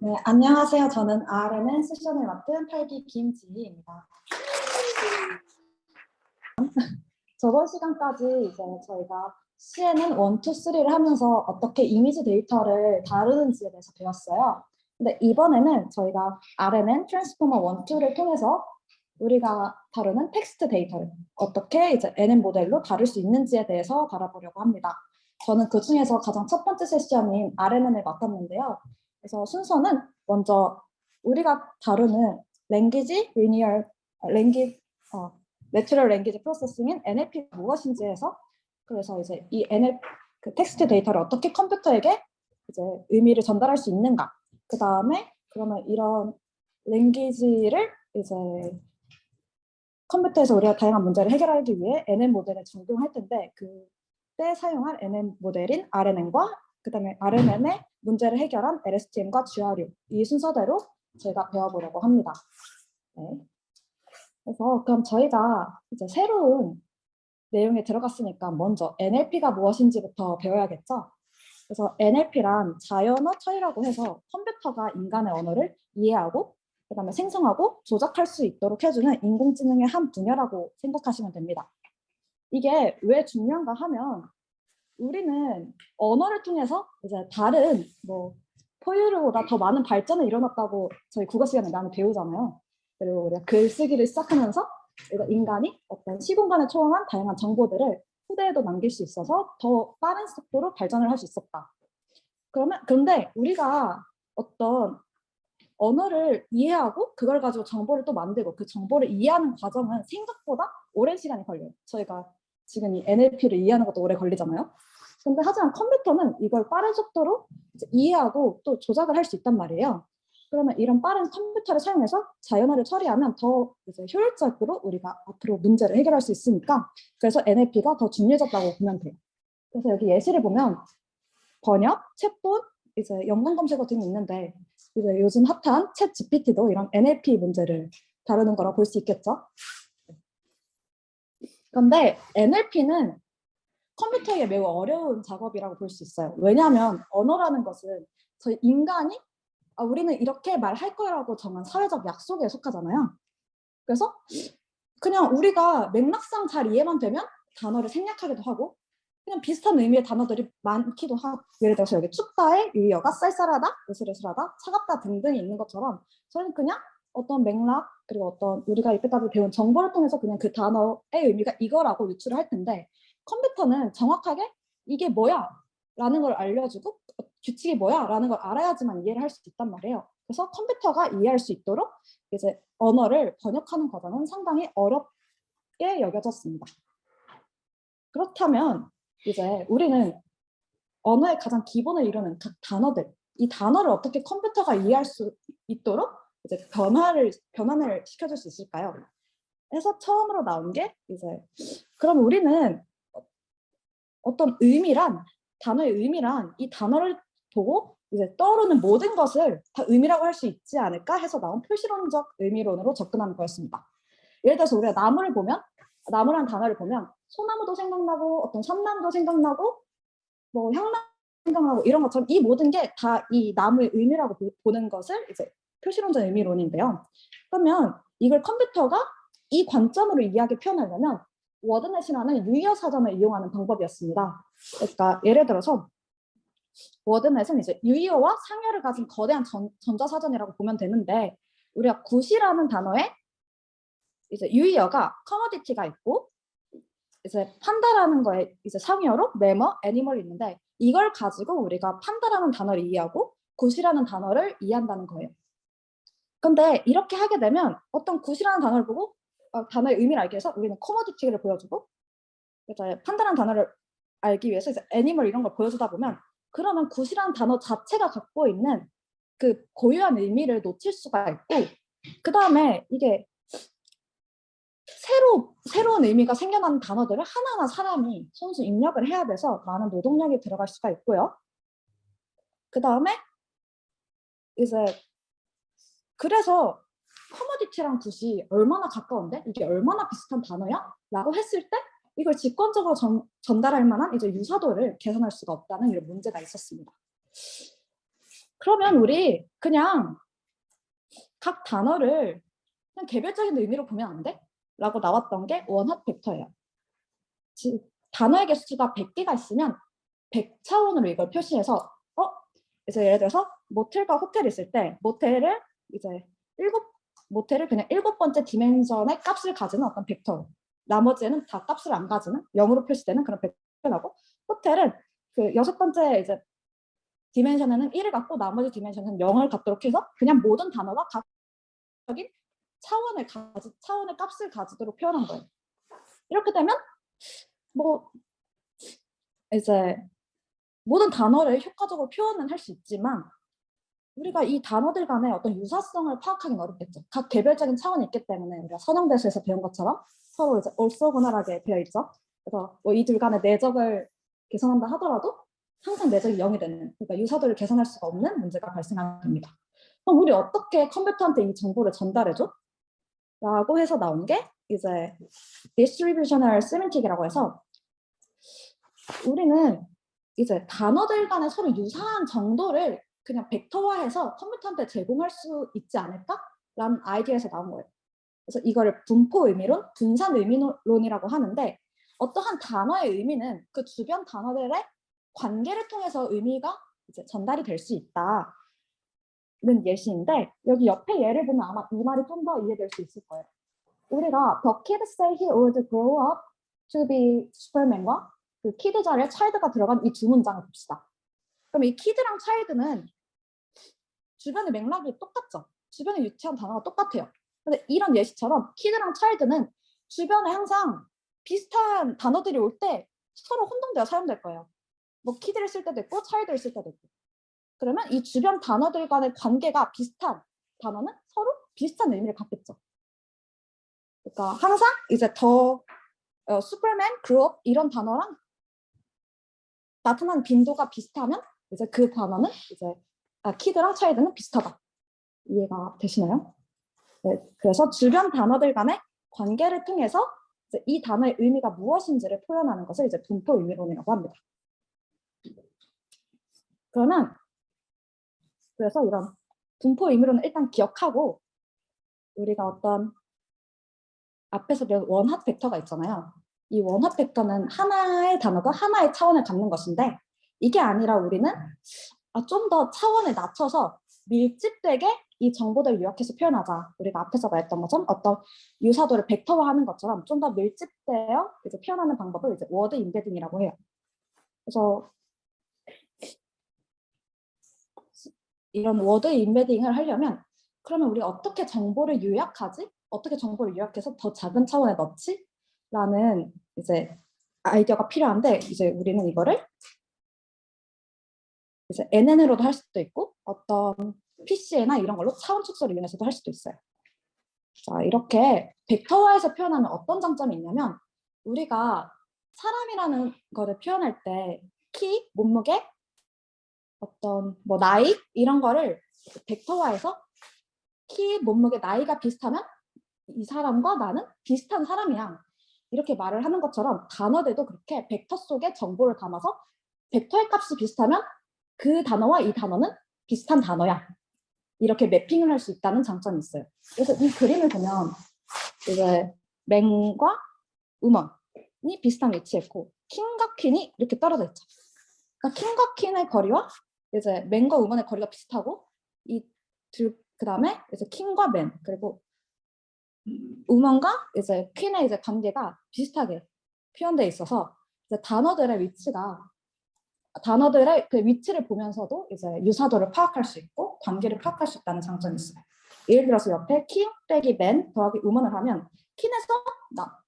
네, 안녕하세요. 저는 RMN 세션을 맡은 8기 김지희입니다. 저번 시간까지 이제 저희가 CNN 1, 2, 3를 하면서 어떻게 이미지 데이터를 다루는지에 대해서 배웠어요. 근데 이번에는 저희가 RMN 트랜스포머 1, 2를 통해서 우리가 다루는 텍스트 데이터를 어떻게 이제 NN 모델로 다룰 수 있는지에 대해서 다뤄보려고 합니다. 저는 그 중에서 가장 첫 번째 세션인 RMN을 맡았는데요. 그래서 순서는 먼저 우리가 다루는 랭귀지 리니얼 내추럴 랭귀지 프로세싱인 NLP가 무엇인지 해서 그래서 이제 이 NLP 그 텍스트 데이터를 어떻게 컴퓨터에게 이제 의미를 전달할 수 있는가. 그 다음에 그러면 이런 랭귀지를 이제 컴퓨터에서 우리가 다양한 문제를 해결하기 위해 NN 모델을 적용할 텐데 그때 사용할 NN 모델인 RNN과 그 다음에 RNN의 문제를 해결한 LSTM과 GRU 이 순서대로 저희가 배워보려고 합니다. 네. 그래서 그럼 저희가 이제 새로운 내용에 들어갔으니까 먼저 NLP가 무엇인지부터 배워야겠죠. 그래서 NLP란 자연어 처리라고 해서 컴퓨터가 인간의 언어를 이해하고 그 다음에 생성하고 조작할 수 있도록 해주는 인공지능의 한 분야라고 생각하시면 됩니다. 이게 왜 중요한가 하면 우리는 언어를 통해서 이제 다른 뭐 포유류보다 더 많은 발전을 일어났다고 저희 국어 시간에 많이 배우잖아요. 그리고 우리가 글쓰기를 시작하면서 인간이 어떤 시공간을 초월한 다양한 정보들을 후대에도 남길 수 있어서 더 빠른 속도로 발전을 할 수 있었다. 그런데 우리가 어떤 언어를 이해하고 그걸 가지고 정보를 또 만들고 그 정보를 이해하는 과정은 생각보다 오랜 시간이 걸려요. 저희가 지금 이 NLP를 이해하는 것도 오래 걸리잖아요. 근데 하지만 컴퓨터는 이걸 빠른 속도로 이제 이해하고 또 조작을 할 수 있단 말이에요. 그러면 이런 빠른 컴퓨터를 사용해서 자연어를 처리하면 더 이제 효율적으로 우리가 앞으로 문제를 해결할 수 있으니까 그래서 NLP가 더 중요해졌다고 보면 돼요. 그래서 여기 예시를 보면 번역, 챗봇, 이제 연관 검색어 등이 있는데 이제 요즘 핫한 챗 GPT도 이런 NLP 문제를 다루는 거라 볼 수 있겠죠. 그런데 NLP는 컴퓨터에 매우 어려운 작업이라고 볼 수 있어요. 왜냐하면 언어라는 것은 저희 인간이 우리는 이렇게 말할 거라고 정한 사회적 약속에 속하잖아요. 그래서 그냥 우리가 맥락상 잘 이해만 되면 단어를 생략하기도 하고 그냥 비슷한 의미의 단어들이 많기도 하고 예를 들어서 여기 춥다의 유의어가 쌀쌀하다, 으슬으슬하다, 차갑다 등등이 있는 것처럼 저는 그냥 어떤 맥락 그리고 어떤 우리가 이때까지 배운 정보를 통해서 그냥 그 단어의 의미가 이거라고 유추를 할 텐데 컴퓨터는 정확하게 이게 뭐야 라는 걸 알려주고 규칙이 뭐야 라는 걸 알아야지만 이해를 할 수 있단 말이에요. 그래서 컴퓨터가 이해할 수 있도록 이제 언어를 번역하는 과정은 상당히 어렵게 여겨졌습니다. 그렇다면 이제 우리는 언어의 가장 기본을 이루는 각 단어들, 이 단어를 어떻게 컴퓨터가 이해할 수 있도록 이제 변환을 시켜줄 수 있을까요? 그래서 처음으로 나온 게 이제 그럼 우리는 어떤 의미란 단어의 의미란 이 단어를 보고 이제 떠오르는 모든 것을 다 의미라고 할 수 있지 않을까 해서 나온 표시론적 의미론으로 접근하는 거였습니다. 예를 들어서 우리가 나무라는 단어를 보면 소나무도 생각나고 어떤 섬나무도 생각나고 뭐 향나무 생각나고 이런 것처럼 이 모든 게 다 이 나무의 의미라고 보는 것을 이제 표시론적 의미론인데요. 그러면 이걸 컴퓨터가 이 관점으로 이야기 표현하려면 워드넷이라는 유의어 사전을 이용하는 방법이었습니다. 그러니까 예를 들어서 워드넷은 이제 유의어와 상여를 가진 거대한 전자사전이라고 보면 되는데 우리가 굿이라는 단어에 이제 유의어가 커머디티가 있고 이제 판다라는 거에 이제 상여로 메머, 애니멀이 있는데 이걸 가지고 우리가 판다라는 단어를 이해하고 굿이라는 단어를 이해한다는 거예요. 근데 이렇게 하게 되면 어떤 굿이라는 단어를 보고 단어의 의미를 알기 위해서 우리는 커머디티를 보여주고 이제 판다라는 단어를 알기 위해서 이제 애니멀 이런 걸 보여주다 보면 그러면 굿이라는 단어 자체가 갖고 있는 그 고유한 의미를 놓칠 수가 있고 그 다음에 이게 새로운 의미가 생겨나는 단어들을 하나하나 사람이 손수 입력을 해야 돼서 많은 노동력이 들어갈 수가 있고요. 그 다음에 이제 그래서 커머디티랑 굿이 얼마나 가까운데 이게 얼마나 비슷한 단어야? 라고 했을 때 이걸 직관적으로 전달할 만한 이제 유사도를 계산할 수가 없다는 이런 문제가 있었습니다. 그러면 우리 그냥 각 단어를 그냥 개별적인 의미로 보면 안 돼? 라고 나왔던 게 원합 벡터예요. 단어의 개수가 100개가 있으면 100차원으로 이걸 표시해서 그래서 예를 들어서 모텔과 호텔이 있을 때 모텔을 이제 모텔을 그냥 7번째 디멘션의 값을 가지는 어떤 벡터로, 나머지는 다 값을 안 가지는 0으로 표시되는 그런 벡터라고, 호텔은 그 6번째 이제 디멘션에는 1을 갖고 나머지 디멘션은 0을 갖도록 해서 그냥 모든 단어가 각적인 차원의 값을 가지도록 표현한 거예요. 이렇게 되면 뭐 이제 모든 단어를 효과적으로 표현은 할 수 있지만 우리가 이 단어들 간의 어떤 유사성을 파악하기는 어렵겠죠. 각 개별적인 차원이 있기 때문에 우리가 선형대수에서 배운 것처럼 서로 이제 orthogonal하게 되어 있죠. 그래서 뭐 이 둘 간의 내적을 계산한다 하더라도 항상 내적이 0이 되는, 그러니까 유사도를 계산할 수가 없는 문제가 발생하게 됩니다. 그럼 우리 어떻게 컴퓨터한테 이 정보를 전달해줘? 라고 해서 나온 게 이제 distributional semantic이라고 해서 우리는 이제 단어들 간에 서로 유사한 정도를 그냥 벡터화해서 컴퓨터한테 제공할 수 있지 않을까라는 아이디어에서 나온 거예요. 그래서 이거를 분포 의미론, 분산 의미론이라고 하는데 어떠한 단어의 의미는 그 주변 단어들의 관계를 통해서 의미가 이제 전달이 될 수 있다는 예시인데 여기 옆에 예를 보면 아마 이 말이 좀 더 이해될 수 있을 거예요. 우리가 The kid say he would grow up to be Superman과 그 키드 자리에 child가 들어간 이 두 문장을 봅시다. 그럼 이 kid랑 child는 주변의 맥락이 똑같죠. 주변에 유치한 단어가 똑같아요. 근데 이런 예시처럼 kid랑 child는 주변에 항상 비슷한 단어들이 올 때 서로 혼동되어 사용될 거예요. 뭐 kid를 쓸 때도 있고 child를 쓸 때도 있고. 그러면 이 주변 단어들 간의 관계가 비슷한 단어는 서로 비슷한 의미를 갖겠죠. 그러니까 항상 이제 더 슈퍼맨, 그룹 이런 단어랑 나타나는 빈도가 비슷하면 이제 그 단어는 이제 키드랑 차이드는 비슷하다. 이해가 되시나요? 네, 그래서 주변 단어들 간의 관계를 통해서 이제 이 단어의 의미가 무엇인지를 표현하는 것을 이제 분포 의미론이라고 합니다. 그러면 그래서 이런 분포 의미론을 일단 기억하고 우리가 어떤 앞에서 배운 원합 벡터가 있잖아요. 이 원합 벡터는 하나의 단어가 하나의 차원을 갖는 것인데 이게 아니라 우리는 좀 더 차원을 낮춰서 밀집되게 이 정보들을 요약해서 표현하자. 우리가 앞에서 말했던 것처럼 어떤 유사도를 벡터화하는 것처럼 좀 더 밀집되어 이제 표현하는 방법을 이제 워드 임베딩이라고 해요. 그래서 이런 워드 임베딩을 하려면 그러면 우리가 어떻게 정보를 요약하지? 어떻게 정보를 요약해서 더 작은 차원에 넣지? 라는 이제 아이디어가 필요한데 이제 우리는 이거를 이제 NN으로도 할 수도 있고 어떤 PC나 이런 걸로 차원 축소를 이용해서도 할 수도 있어요. 자, 이렇게 벡터화해서 표현하는 어떤 장점이 있냐면 우리가 사람이라는 거를 표현할 때 키, 몸무게, 어떤 뭐 나이 이런 거를 벡터화해서 키, 몸무게, 나이가 비슷하면 이 사람과 나는 비슷한 사람이야. 이렇게 말을 하는 것처럼 단어들도 그렇게 벡터 속에 정보를 담아서 벡터의 값이 비슷하면 그 단어와 이 단어는 비슷한 단어야. 이렇게 매핑을 할 수 있다는 장점이 있어요. 그래서 이 그림을 보면 이제 맨과 우먼이 비슷한 위치에 있고 킹과 퀸이 이렇게 떨어져 있죠. 그러니까 킹과 퀸의 거리와 이제 맨과 우먼의 거리가 비슷하고 이 둘 그다음에 이제 킹과 맨 그리고 우먼과 이제 퀸의 이제 관계가 비슷하게 표현되어 있어서 이제 단어들의 그 위치를 보면서도 이제 유사도를 파악할 수 있고 관계를 파악할 수 있다는 장점이 있어요. 예를 들어서 옆에 킹 빼기 맨 더하기 우먼을 하면 퀸에서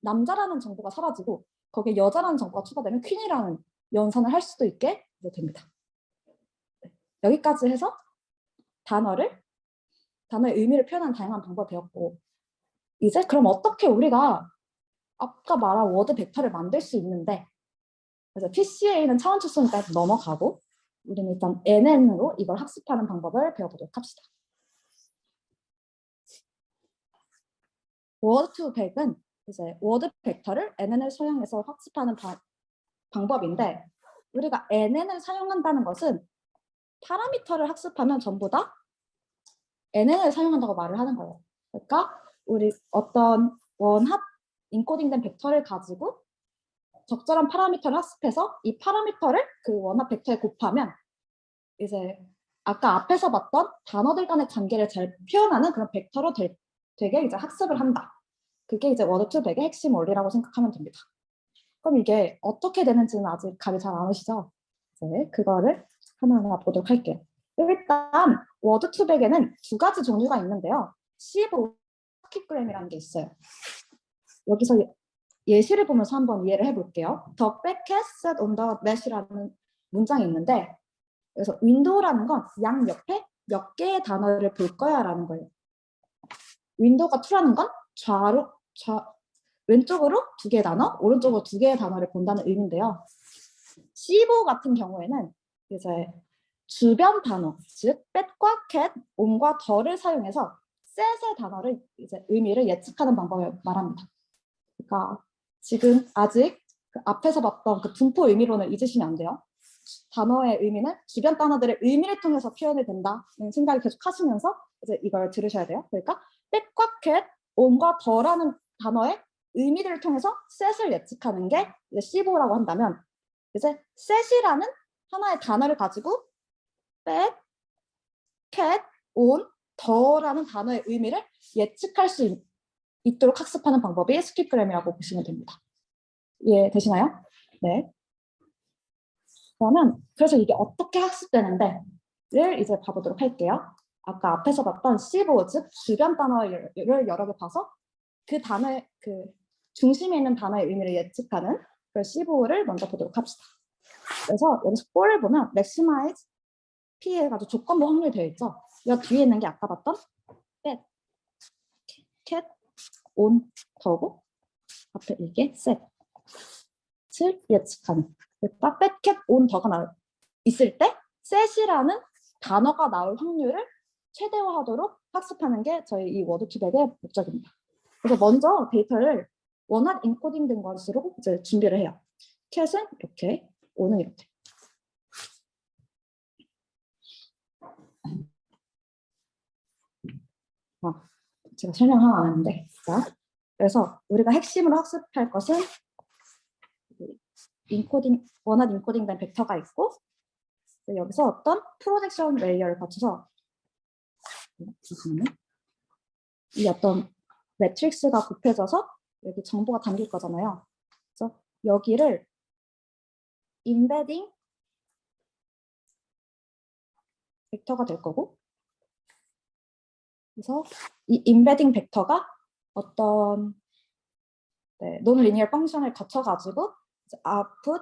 남자라는 정보가 사라지고 거기에 여자라는 정보가 추가되면 퀸이라는 연산을 할 수도 있게 됩니다. 여기까지 해서 단어의 의미를 표현하는 다양한 방법을 배웠고 이제 그럼 어떻게 우리가 아까 말한 워드 벡터를 만들 수 있는데 그래서 PCA는 차원 축소니까 넘어가고 우리는 일단 NN으로 이걸 학습하는 방법을 배워보도록 합시다. 워드 투 벡은 이제 워드 벡터를 NN을 사용해서 학습하는 방법인데 우리가 NN을 사용한다는 것은 파라미터를 학습하면 전부 다 NN을 사용한다고 말을 하는 거예요. 그러니까 우리 어떤 원합 인코딩된 벡터를 가지고 적절한 파라미터를 학습해서 이 파라미터를 그 원합 벡터에 곱하면 이제 아까 앞에서 봤던 단어들 간의 관계를 잘 표현하는 그런 벡터로 되게 이제 학습을 한다. 그게 이제 워드2백의 핵심 원리라고 생각하면 됩니다. 그럼 이게 어떻게 되는지는 아직 감이 잘 안 오시죠? 이제 그거를 하나하나 보도록 할게요. 일단 워드2백에는 두 가지 종류가 있는데요. C5 스킵그램이라는 게 있어요. 여기서 예시를 보면서 한번 이해를 해볼게요. The back has set on the mesh라는 문장이 있는데, 그래서 윈도우라는 건 양 옆에 몇 개의 단어를 볼 거야 라는 거예요. 윈도우가 2라는 건 왼쪽으로 두 개의 단어, 오른쪽으로 두 개의 단어를 본다는 의미인데요. C5 같은 경우에는 이제 주변 단어, 즉 pet과 cat, on과 the를 사용해서 set의 단어를 이제 의미를 예측하는 방법을 말합니다. 그러니까 지금 아직 그 앞에서 봤던 그 분포 의미론을 잊으시면 안 돼요. 단어의 의미는 주변 단어들의 의미를 통해서 표현이 된다는 생각을 계속 하시면서 이제 이걸 들으셔야 돼요. 그러니까 pet과 cat, on과 the라는 단어의 의미들을 통해서 set을 예측하는 게 이제 C5라고 한다면, 이제 set이라는 하나의 단어를 가지고 pet, cat, on, the라는 단어의 의미를 예측할 수 있도록 학습하는 방법이 스킵그램이라고 보시면 됩니다. 이해되시나요? 네. 그러면 그래서 이게 어떻게 학습되는데를 이제 봐보도록 할게요. 아까 앞에서 봤던 C5, 즉 주변 단어를 여러 개 봐서 그 단어의 그 중심에 있는 단어의 의미를 예측하는 그 C5를 먼저 보도록 합시다. 그래서 여기서 for를 보면 maximize P 해가지고 조건부 확률이 되어 있죠. 이 뒤에 있는 게 아까 봤던 set, cat, on, 더고 앞에 이게 set을 예측하는. 그러니까 pet, cat, on, 더가 있을 때 set이라는 단어가 나올 확률을 최대화하도록 학습하는 게 저희 이 워드2백의 목적입니다. 그래서 먼저 데이터를 원활 인코딩된 것으로 이제 준비를 해요. cat은 이렇게, on은 이렇게. 제가 설명 하나 안 했는데, 자, 그래서 우리가 핵심으로 학습할 것은 원활 인코딩된 벡터가 있고, 여기서 어떤 프로젝션 레이어를 거쳐서 이 어떤 매트릭스가 곱해져서 여기 정보가 담길 거잖아요. 그래서 여기를 인베딩 벡터가 될 거고, 그래서 이 인베딩 벡터가 어떤 논리니어 펑션을 거쳐가지고 아웃풋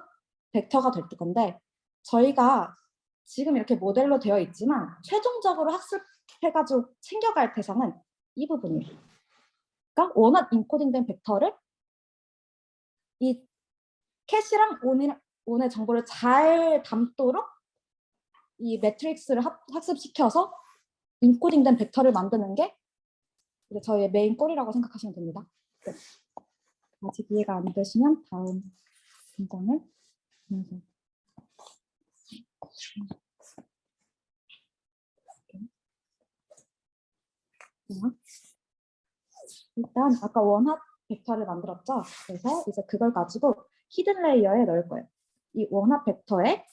벡터가 될 건데, 저희가 지금 이렇게 모델로 되어 있지만 최종적으로 학습해가지고 챙겨갈 대상은 이 부분이에요. 그러니까 원활 인코딩된 벡터를 이 캣이랑 온의 정보를 잘 담도록 이 매트릭스를 학습시켜서 인코딩된 벡터를 만드는 게 저희의 메인 골이라고 생각하시면 됩니다. 네. 아직 이해가 안 되시면 다음 문장을 보면서. 일단 아까 원합 벡터를 만들었죠. 그래서 이제 그걸 가지고 히든 레이어에 넣을 거예요. 이 원합 벡터에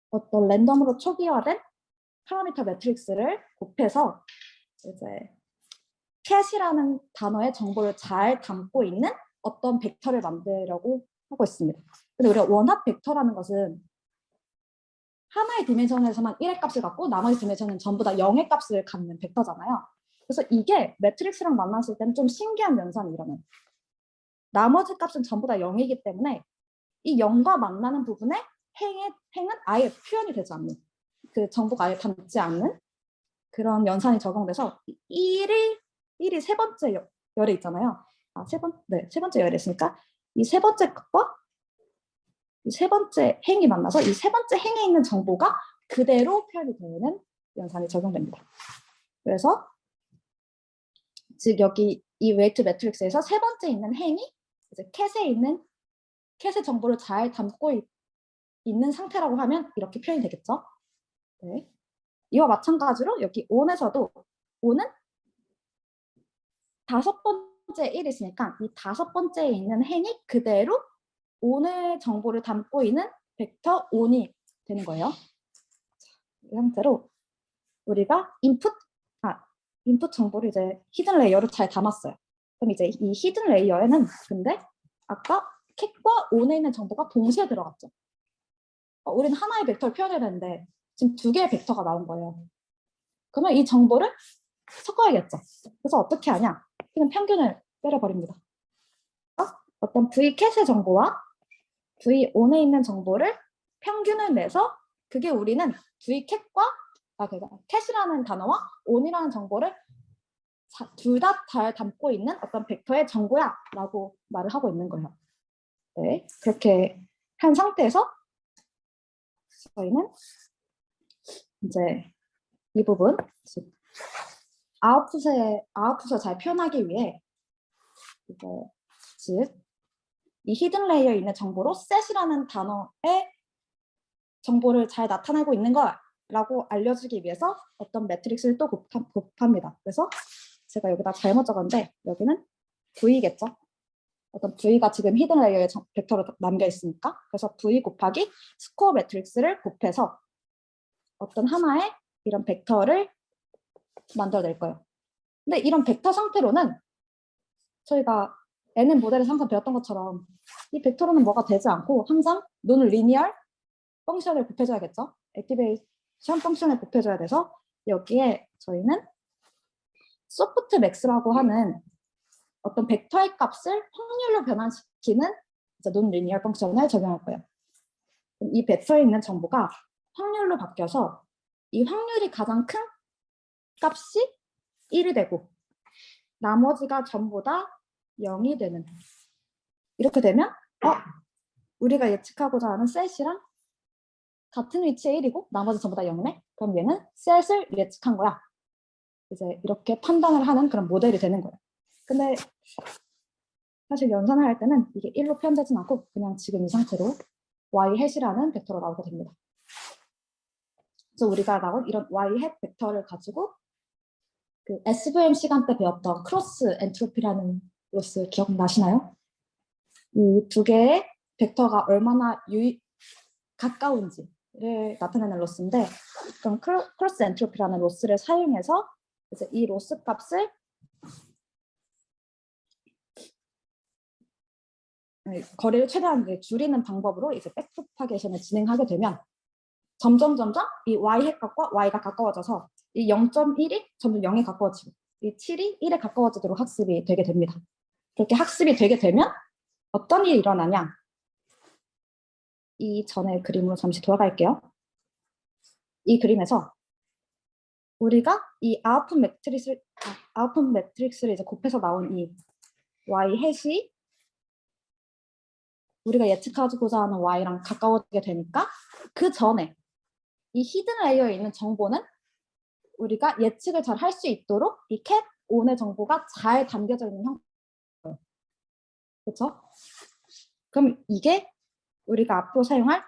어떤 랜덤으로 초기화된 파라미터 매트릭스를 곱해서 이제 캣이라는 단어의 정보를 잘 담고 있는 어떤 벡터를 만들려고 하고 있습니다. 근데 우리가 원합 벡터라는 것은 하나의 디멘션에서만 1의 값을 갖고 나머지 디멘션은 전부 다 0의 값을 갖는 벡터잖아요. 그래서 이게 매트릭스랑 만났을 때는 좀 신기한 현상이 일어나요. 나머지 값은 전부 다 0이기 때문에 이 0과 만나는 부분에 행은 아예 표현이 되지 않는, 그 정보가 아예 담지 않는 그런 연산이 적용돼서 1이 세 번째 열에 있잖아요. 세 번째 열에 있으니까 이 세 번째 값과 이 세 번째 행이 만나서 이 세 번째 행에 있는 정보가 그대로 표현이 되는 연산이 적용됩니다. 그래서 즉 여기 이 웨이트 매트릭스에서 세 번째 있는 행이 이제 캣의 정보를 잘 담고 있는 상태라고 하면 이렇게 표현이 되겠죠. 네. 이와 마찬가지로 여기 on에서도 on은 5번째 1이 있으니까 이 5번째에 있는 행이 그대로 on의 정보를 담고 있는 벡터 on이 되는 거예요. 이 상태로 우리가 인풋 정보를 이제 히든 레이어로 잘 담았어요. 그럼 이제 이 히든 레이어에는 근데 아까 캣과 on에 있는 정보가 동시에 들어갔죠. 우리는 하나의 벡터를 표현해야 되는데 지금 2개의 벡터가 나온 거예요. 그러면 이 정보를 섞어야겠죠. 그래서 어떻게 하냐? 그냥 평균을 때려버립니다. 어떤 v캣의 정보와 v-on에 있는 정보를 평균을 내서 그게 우리는 v캣과 그러니까 캣이라는 단어와 on이라는 정보를 둘 다 잘 담고 있는 어떤 벡터의 정보야 라고 말을 하고 있는 거예요. 네, 그렇게 한 상태에서 저희는 이제 이 부분 아웃풋을 잘 표현하기 위해 즉 이 히든 레이어에 있는 정보로 set이라는 단어의 정보를 잘 나타내고 있는 거라고 알려주기 위해서 어떤 매트릭스를 또 곱합니다. 그래서 제가 여기다 잘못 적었는데 여기는 v겠죠. 어떤 v가 지금 히든 레이어에 벡터로 남겨 있으니까 그래서 v 곱하기 스코어 매트릭스를 곱해서 어떤 하나의 이런 벡터를 만들어낼 거예요. 근데 이런 벡터 상태로는 저희가 NN 모델에서 항상 배웠던 것처럼 이 벡터로는 뭐가 되지 않고 항상 논 리니얼 펑션을 곱해줘야겠죠. 액티베이션 펑션을 곱해줘야 돼서 여기에 저희는 소프트 맥스라고 하는 어떤 벡터의 값을 확률로 변환시키는 논 리니얼 펑션을 적용할 거예요. 이 벡터에 있는 정보가 확률로 바뀌어서 이 확률이 가장 큰 값이 1이 되고 나머지가 전부 다 0이 되는 이렇게 되면 우리가 예측하고자 하는 셋이랑 같은 위치에 1이고 나머지 전부 다 0이네? 그럼 얘는 셋을 예측한 거야. 이제 이렇게 판단을 하는 그런 모델이 되는 거예요. 근데 사실 연산을 할 때는 이게 1로 표현되진 않고 그냥 지금 이 상태로 y 햇이라는 벡터로 나오게 됩니다. 그래서 우리가 나온 이런 y 햇 벡터를 가지고 그 SVM 시간 때 배웠던 크로스 엔트로피라는 로스 기억나시나요? 이 2개의 벡터가 얼마나 가까운지를 나타내는 로스인데 그럼 크로스 엔트로피라는 로스를 사용해서 이제 이 로스 값을 거리를 최대한 줄이는 방법으로 이제 백프로파게이션을 진행하게 되면 점점 이 y 햇 값과 y가 가까워져서 이 0.1이 점점 0에 가까워지고 이 7이 1에 가까워지도록 학습이 되게 됩니다. 그렇게 학습이 되게 되면 어떤 일이 일어나냐? 이 전에 그림으로 잠시 돌아갈게요. 이 그림에서 우리가 이 아웃풋 매트릭스를 이제 곱해서 나온 이 y 햇이 우리가 예측하고자 하는 y랑 가까워지게 되니까 그 전에 이 히든 레이어에 있는 정보는 우리가 예측을 잘 할 수 있도록 이 캣 on의 정보가 잘 담겨져 있는 형태예요. 그렇죠? 그럼 이게 우리가 앞으로 사용할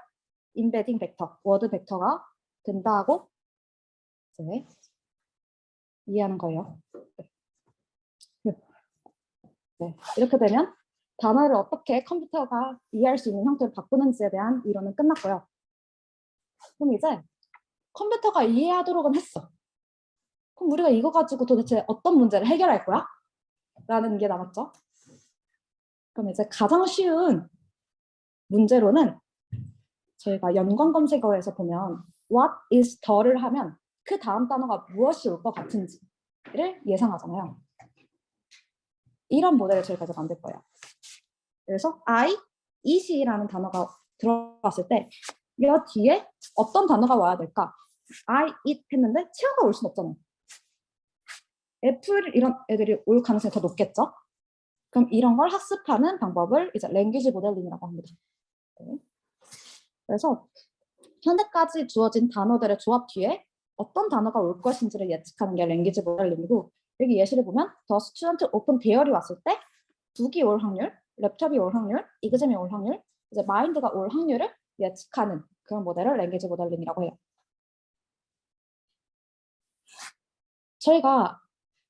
인베딩 벡터, 워드 벡터가 된다고 이제 이해하는 거예요. 네. 이렇게 되면 단어를 어떻게 컴퓨터가 이해할 수 있는 형태로 바꾸는지에 대한 이론은 끝났고요. 그럼 이제 컴퓨터가 이해하도록은 했어. 그럼 우리가 이거 가지고 도대체 어떤 문제를 해결할 거야? 라는 게 남았죠. 그럼 이제 가장 쉬운 문제로는 저희가 연관 검색어에서 보면 what is the를 하면 그 다음 단어가 무엇이 올 것 같은지를 예상하잖아요. 이런 모델을 저희가 이제 만들 거예요. 그래서 I, it이라는 단어가 들어갔을 때 이 뒤에 어떤 단어가 와야 될까? I, it 했는데 치어가 올 수는 없잖아요. 애플 이런 애들이 올 가능성이 더 높겠죠? 그럼 이런 걸 학습하는 방법을 이제 랭귀지 모델링이라고 합니다. 네. 그래서 현재까지 주어진 단어들의 조합 뒤에 어떤 단어가 올 것인지를 예측하는 게 랭귀지 모델링이고 여기 예시를 보면 더 스튜던트 오픈 대열이 왔을 때 북이 올 확률, 랩탑이 올 확률, 이그잼이 올 확률, 이제 마인드가 올 확률을 예측하는 그런 모델을 랭귀지 모델링이라고 해요. 저희가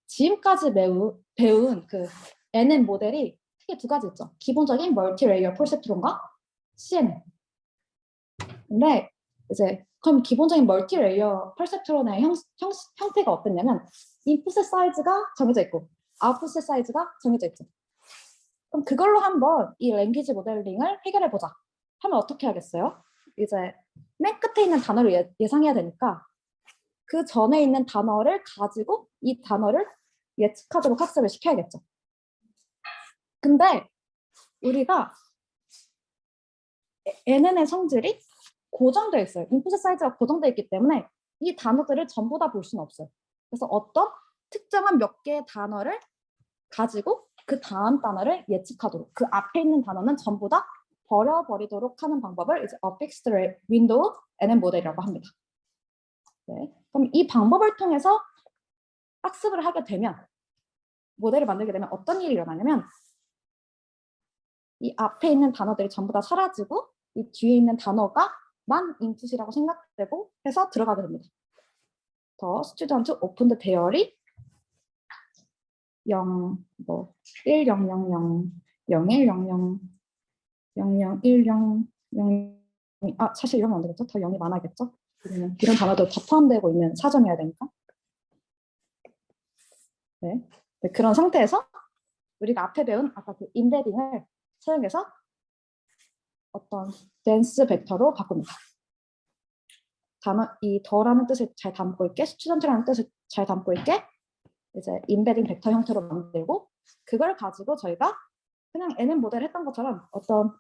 지금까지 배운 그 NM 모델이 크게 두 가지 있죠. 기본적인 멀티레이어 퍼셉트론과 CNN. 근데 이제 그럼 기본적인 멀티레이어 퍼셉트론의 형태가 어땠냐면 인풋의 사이즈가 정해져 있고 아웃풋의 사이즈가 정해져 있죠. 그럼 그걸로 한번 이 랭귀지 모델링을 해결해 보자 하면 어떻게 하겠어요? 이제 맨 끝에 있는 단어를 예상해야 되니까 그 전에 있는 단어를 가지고 이 단어를 예측하도록 학습을 시켜야겠죠. 근데 우리가 NN의 성질이 고정되어 있어요. 인풋 사이즈가 고정되어 있기 때문에 이 단어들을 전부 다 볼 수는 없어요. 그래서 어떤 특정한 몇 개의 단어를 가지고 그 다음 단어를 예측하도록 그 앞에 있는 단어는 전부 다 버려버리도록 하는 방법을 이제 Fixed Window NN 모델이라고 합니다. 네. 그럼 이 방법을 통해서 학습을 하게 되면 모델을 만들게 되면 어떤 일이 일어나냐면 이 앞에 있는 단어들이 전부 다 사라지고 이 뒤에 있는 단어가 만 인풋이라고 생각되고 해서 들어가게 됩니다. 더 스튜던트 오픈 더 대열이 0, 1, 0, 0, 0, 0, 1, 0, 0, 0, 0, 1, 0, 0, 사실 이러면 안 되겠죠? 더 0이 많아야겠죠? 이런 단어도 다 포함되고 있는 사정이어야 되니까. 네. 그런 상태에서 우리가 앞에 배운 아까 그 인베딩을 사용해서 어떤 댄스 벡터로 바꿉니다. 이 더라는 뜻을 잘 담고 있게, 스튜던트라는 뜻을 잘 담고 있게 이제 인베딩 벡터 형태로 만들고 그걸 가지고 저희가 그냥 NN 모델 했던 것처럼 어떤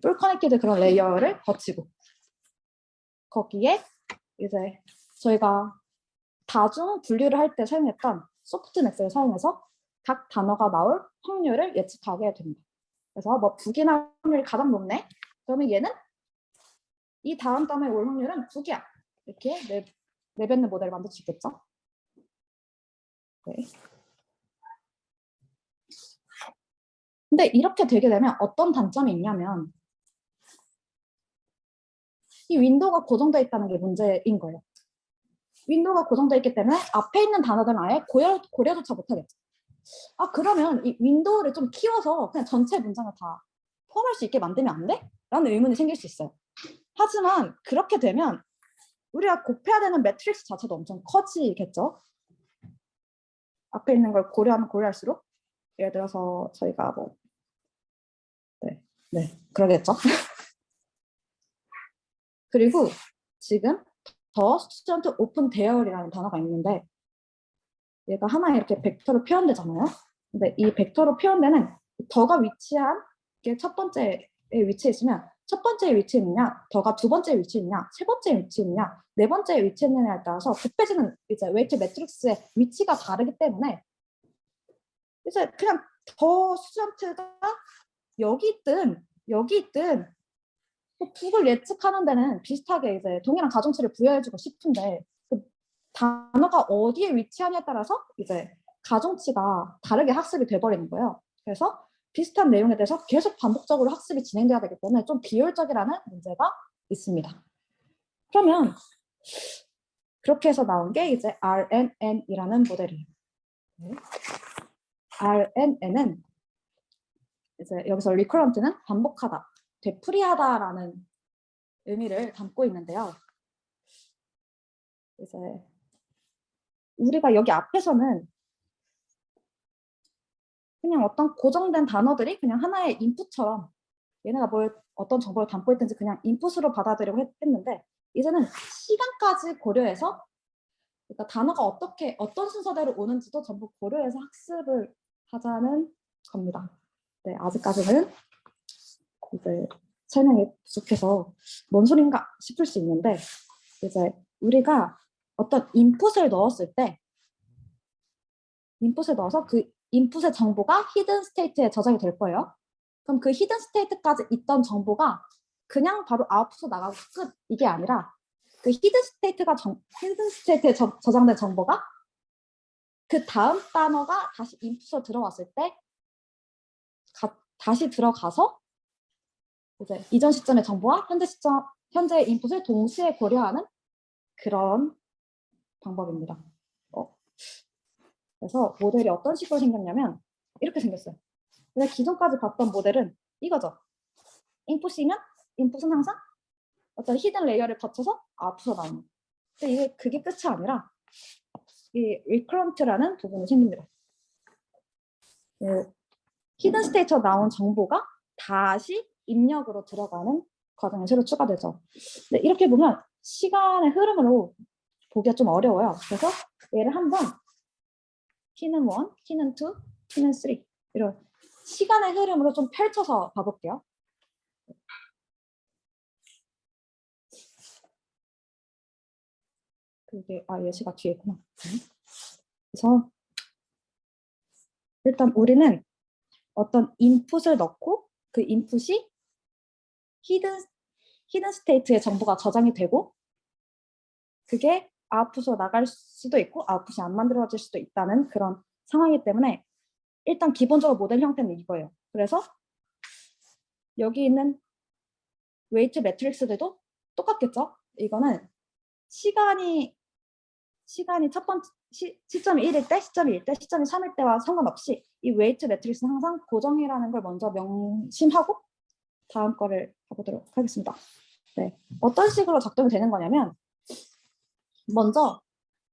풀 커넥티드 그런 레이어를 거치고 거기에 이제 저희가 다중 분류를 할 때 사용했던 소프트맥스를 사용해서 각 단어가 나올 확률을 예측하게 됩니다. 그래서 뭐 북이나 확률이 가장 높네. 그러면 얘는 이 다음 단어의 올 확률은 9개야. 이렇게 내뱉는 모델을 만들 수 있겠죠. 네. 근데 이렇게 되게 되면 어떤 단점이 있냐면 이 윈도우가 고정되어 있다는 게 문제인 거예요. 윈도우가 고정되어 있기 때문에 앞에 있는 단어들은 아예 고려조차 못하겠죠. 그러면 이 윈도우를 좀 키워서 그냥 전체 문장을 다 포함할 수 있게 만들면 안 돼? 라는 의문이 생길 수 있어요. 하지만 그렇게 되면 우리가 곱해야 되는 매트릭스 자체도 엄청 커지겠죠. 앞에 있는 걸 고려하면 고려할수록 예를 들어서 저희가 뭐 그러겠죠. 그리고 지금 더 스튜던트 오픈 대열이라는 단어가 있는데 얘가 하나의 이렇게 벡터로 표현되잖아요. 근데 이 벡터로 표현되는 더가 위치한 게 첫 번째에 위치해 있으면 첫 번째에 위치해 있느냐, 더가 두 번째에 위치해 있느냐, 세 번째에 위치해 있느냐, 네 번째에 위치해 있느냐에 따라서 곱해지는 이제 웨이트 매트릭스의 위치가 다르기 때문에 이제 그냥 더 스튜던트가 여기 있든 북을 예측하는 데는 비슷하게 이제 동일한 가중치를 부여해주고 싶은데 그 단어가 어디에 위치하냐에 따라서 이제 가중치가 다르게 학습이 돼버리는 거예요. 그래서 비슷한 내용에 대해서 계속 반복적으로 학습이 진행돼야 되기 때문에 좀 비효율적이라는 문제가 있습니다. 그러면 그렇게 해서 나온 게 이제 RNN이라는 모델이에요. 네. RNN은 이제 여기서 recurrent는 반복하다, 되풀이하다라는 의미를 담고 있는데요. 이제 우리가 여기 앞에서는 그냥 어떤 고정된 단어들이 그냥 하나의 인풋처럼 얘네가 어떤 정보를 담고 있든지 그냥 인풋으로 받아들이고 했는데 이제는 시간까지 고려해서 그러니까 단어가 어떤 순서대로 오는지도 전부 고려해서 학습을 하자는 겁니다. 네, 아직까지는 이제 설명이 부족해서 뭔 소린가 싶을 수 있는데 이제 우리가 어떤 인풋을 넣었을 때 인풋을 넣어서 그 인풋의 정보가 히든 스테이트에 저장이 될 거예요. 그럼 그 히든 스테이트까지 있던 정보가 그냥 바로 아웃풋으로 나가고 끝 이게 아니라 그 히든 스테이트에 저장된 정보가 그 다음 단어가 다시 인풋으로 들어왔을 때 다시 들어가서 이제 이전 시점의 정보와 현재의 인풋을 동시에 고려하는 그런 방법입니다. 그래서 모델이 어떤 식으로 생겼냐면 이렇게 생겼어요. 근데 기존까지 봤던 모델은 이거죠. 인풋이면 인풋은 항상 어떤 히든 레이어를 거쳐서 아웃풋으로 나오는. 근데 그게 끝이 아니라 이 리커런트라는 부분이 생깁니다. 히든 스테이트로 나온 정보가 다시 입력으로 들어가는 과정이 새로 추가되죠. 근데 이렇게 보면 시간의 흐름으로 보기가 좀 어려워요. 그래서 얘를 한번 키는 1, 키는 2, 키는 3 이런 시간의 흐름으로 좀 펼쳐서 봐볼게요. 그게 예시가 뒤에 있구나. 그래서 일단 우리는 어떤 인풋을 넣고 그 인풋이 히든 스테이트의 정보가 저장이 되고 그게 아웃풋으로 나갈 수도 있고 아웃풋이 안 만들어질 수도 있다는 그런 상황이기 때문에 일단 기본적으로 모델 형태는 이거예요. 그래서 여기 있는 웨이트 매트릭스들도 똑같겠죠? 이거는 시간이 첫 번째 시점이 1일 때, 시점이 1일 때, 시점이 3일 때와 상관없이 이 웨이트 매트릭스는 항상 고정이라는 걸 먼저 명심하고 다음 거를 가보도록 하겠습니다. 네, 어떤 식으로 작동이 되는 거냐면 먼저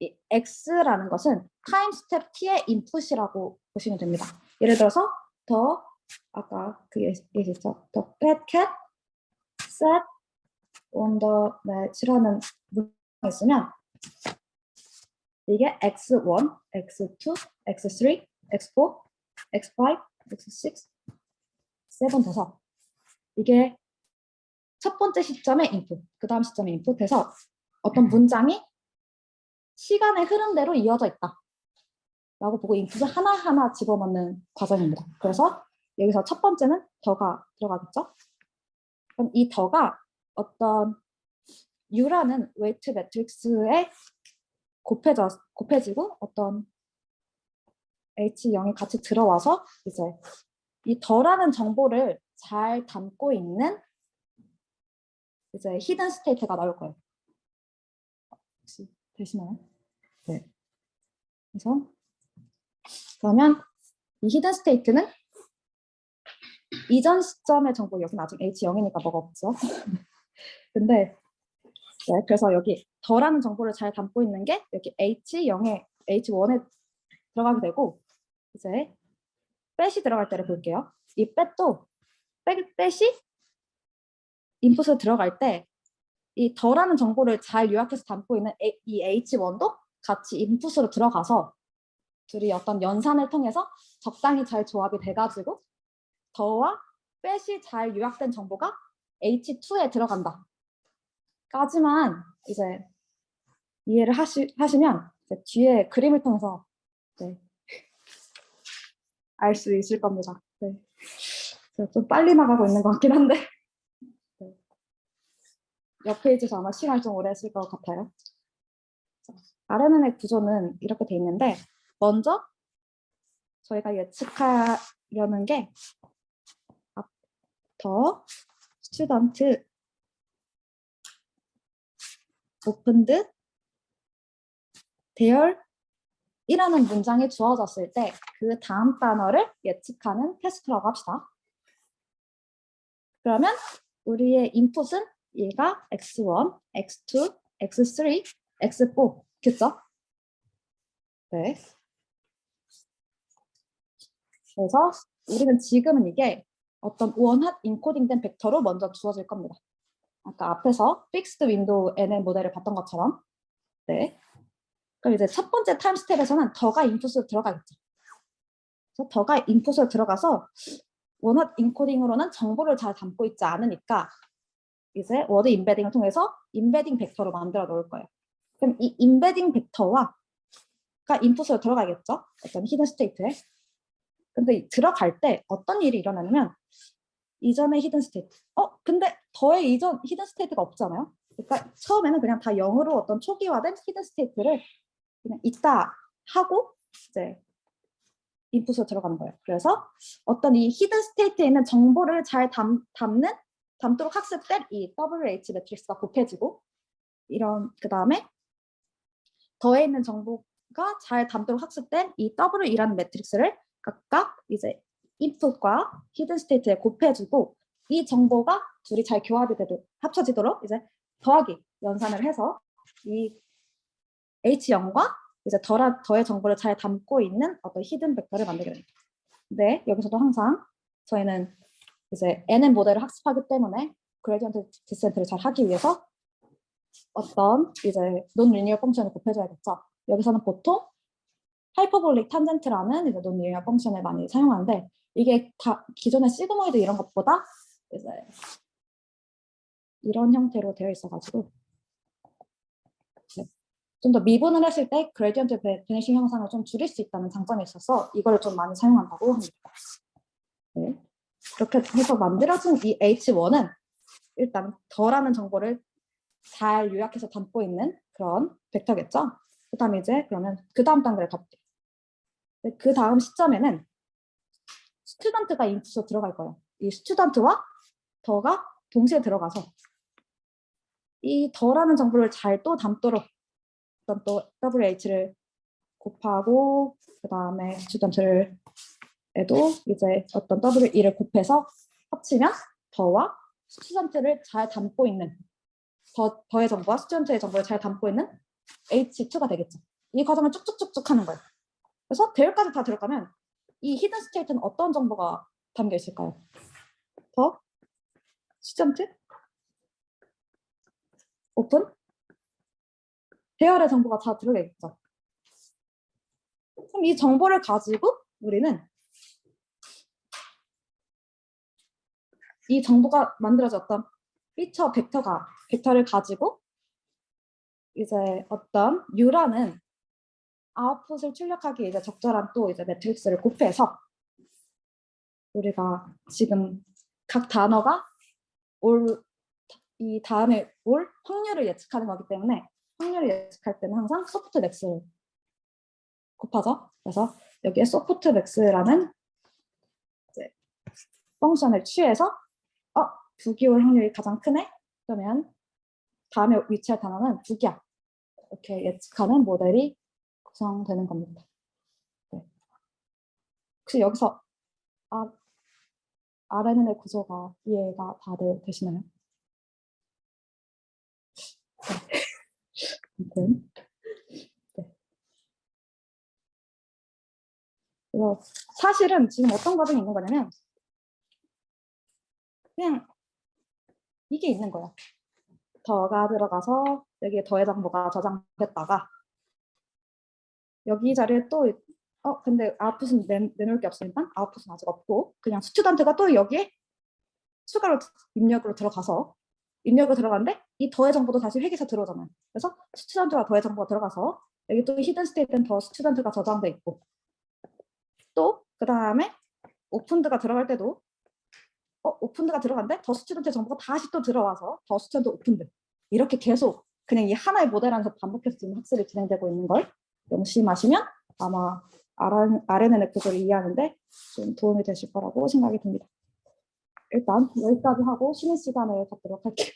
이 x라는 것은 타임 스텝 t의 인풋이라고 보시면 됩니다. 예를 들어서 아까 그 예시 있죠. the fat cat sat on the match라는 문장이 있으면 이게 x1, x2, x3, x4, x5, x6, 7 돼서 이게 첫 번째 시점의 인풋, 그 다음 시점의 인풋에서 어떤 문장이 시간의 흐름대로 이어져 있다 라고 보고 인풋을 하나하나 집어넣는 과정입니다. 그래서 여기서 첫 번째는 더가 들어가겠죠? 그럼 이 더가 어떤 U라는 웨이트 매트릭스에 곱해지고 어떤 H0이 같이 들어와서 이제 이 더라는 정보를 잘 담고 있는 이제 히든 스테이트가 나올 거예요. 혹시 되시나요? 네. 그래서 그러면 이 히든 스테이트는 이전 시점의 정보, 여기는 아직 H0이니까 뭐가 없죠. 근데 네, 그래서 여기 더라는 정보를 잘 담고 있는 게 여기 H0에 H1에 들어가게 되고 이제 뺏이 들어갈 때를 볼게요. 이 뺏도 뺏이 인풋으로 들어갈 때 이 더라는 정보를 잘 요약해서 담고 있는 이 H1도 같이 인풋으로 들어가서 둘이 어떤 연산을 통해서 적당히 잘 조합이 돼가지고 더와 뺏이 잘 요약된 정보가 H2에 들어간다. 까지만 이제 이해를 하시면 이제 뒤에 그림을 통해서 네, 알 수 있을 겁니다. 네. 제가 좀 빨리 나가고 있는 것 같긴 한데 네. 옆 페이지에서 아마 시간이 좀 오래 했을 것 같아요. RNN의 구조는 이렇게 돼 있는데 먼저 저희가 예측하려는 게 더 스튜던트 오픈드 대열이라는 문장이 주어졌을 때 그 다음 단어를 예측하는 테스트라고 합시다. 그러면 우리의 인풋은 얘가 x1, x2, x3, x4 겠죠? 네. 그래서 우리는 지금은 이게 어떤 원핫 인코딩된 벡터로 먼저 주어질 겁니다. 아까 앞에서 픽스드 윈도우 NL 모델을 봤던 것처럼. 네. 그럼 이제 첫 번째 타임 스텝에서는 더가 인풋으로 들어가겠죠. 그래서 더가 인풋으로 들어가서 원핫 인코딩으로는 정보를 잘 담고 있지 않으니까 이제 워드 인베딩을 통해서 인베딩 벡터로 만들어 놓을 거예요. 그럼 이 인베딩 벡터가 인풋으로 들어가겠죠? 어떤 히든 스테이트에. 근데 들어갈 때 어떤 일이 일어나냐면 이전의 히든 스테이트. 근데 더의 이전 히든 스테이트가 없잖아요. 그러니까 처음에는 그냥 다 0으로 어떤 초기화된 히든 스테이트를 그냥 있다 하고 이제 인풋으로 들어가는 거예요. 그래서 어떤 이 히든 스테이트에 있는 정보를 잘 담도록 학습될 이 WH 매트릭스가 곱해지고 이런 그 다음에 더해 있는 정보가 잘 담도록 학습된 이 W이라는 매트릭스를 각각 이제 input과 hidden state에 곱해주고 이 정보가 둘이 잘 교합이 되도록 합쳐지도록 이제 더하기 연산을 해서 이 H0과 이제 더의 정보를 잘 담고 있는 어떤 히든 벡터를 만들게 됩니다. 근데 여기서도 항상 저희는 이제 NN 모델을 학습하기 때문에 그레디언트 디센트를 잘 하기 위해서 어떤 이제 논리니어 펑션을 곱해줘야겠죠. 여기서는 보통 하이퍼볼릭 탄젠트라는 이제 논리니어 펑션을 많이 사용하는데 이게 다 기존의 시그모이드 이런 것보다 이제 이런 형태로 되어 있어가지고 좀 더 미분을 했을 때 그레디언트 베니싱 형상을 좀 줄일 수 있다는 장점이 있어서 이걸 좀 많이 사용한다고 합니다. 네. 그렇게 해서 만들어진 이 H1은 일단 더라는 정보를 잘 요약해서 담고 있는 그런 벡터겠죠. 그 다음에 이제 그러면 그 다음 단계를 가볼게요. 그 다음 시점에는 스튜던트가 인풋으로 들어갈 거예요. 이 스튜던트와 더가 동시에 들어가서 이 더라는 정보를 잘 또 담도록 어떤 또 WH를 곱하고 그 다음에 스튜던트를 에도 이제 어떤 W2를 곱해서 합치면 더와 스튜던트를 잘 담고 있는 더의 정보와 스튜던트의 정보를 잘 담고 있는 H2가 되겠죠. 이 과정을 쭉쭉쭉쭉 하는 거예요. 그래서 대열까지 다 들어가면 이 히든 스테이트는 어떤 정보가 담겨 있을까요? 더? 스튜던트? 오픈? 대열의 정보가 다 들어가 있죠. 그럼 이 정보를 가지고 우리는 이 정보가 만들어졌던 피처 벡터를 가지고 이제 어떤 U라는 아웃풋을 출력하기 이제 적절한 또 이제 매트릭스를 곱해서 우리가 지금 각 단어가 이 다음에 올 확률을 예측하는 거기 때문에 확률을 예측할 때는 항상 소프트 맥스를 곱하죠. 그래서 여기에 소프트 맥스라는 이제 펑션을 취해서 부기올 확률이 가장 크네? 그러면 다음에 위치할 단어는 부기야. 이렇게 예측하는 모델이 구성되는 겁니다. 네. 혹시 여기서 RNN의 구조가 이해가 다들 되시나요? 네. 아무튼 네. 그래서 사실은 지금 어떤 과정이 있는 거냐면 그냥 이게 있는 거야. 더가 들어가서 여기에 더의 정보가 저장됐다가 여기 자리에 또 근데 아웃풋은 내놓을 게 없으니까 아웃풋은 아직 없고 그냥 스튜던트가 또 여기에 추가로 입력으로 들어가서 입력으로 들어가는데 이 더의 정보도 다시 회계사 들어오잖아요. 그래서 스튜던트와 더의 정보가 들어가서 여기 또 히든 스테이트는 더 스튜던트가 저장돼 있고 또 그 다음에 오픈드가 들어갈 때도 오픈드가 들어간데 더 스튜던트 정보가 다시 또 들어와서 더 스튜던트 오픈드 이렇게 계속 그냥 이 하나의 모델 안에서 반복해서 지금 학습이 진행되고 있는 걸 명심하시면 아마 RNN의 구조를 이해하는데 좀 도움이 되실 거라고 생각이 듭니다. 일단 여기까지 하고 쉬는 시간을 갖도록 할게요.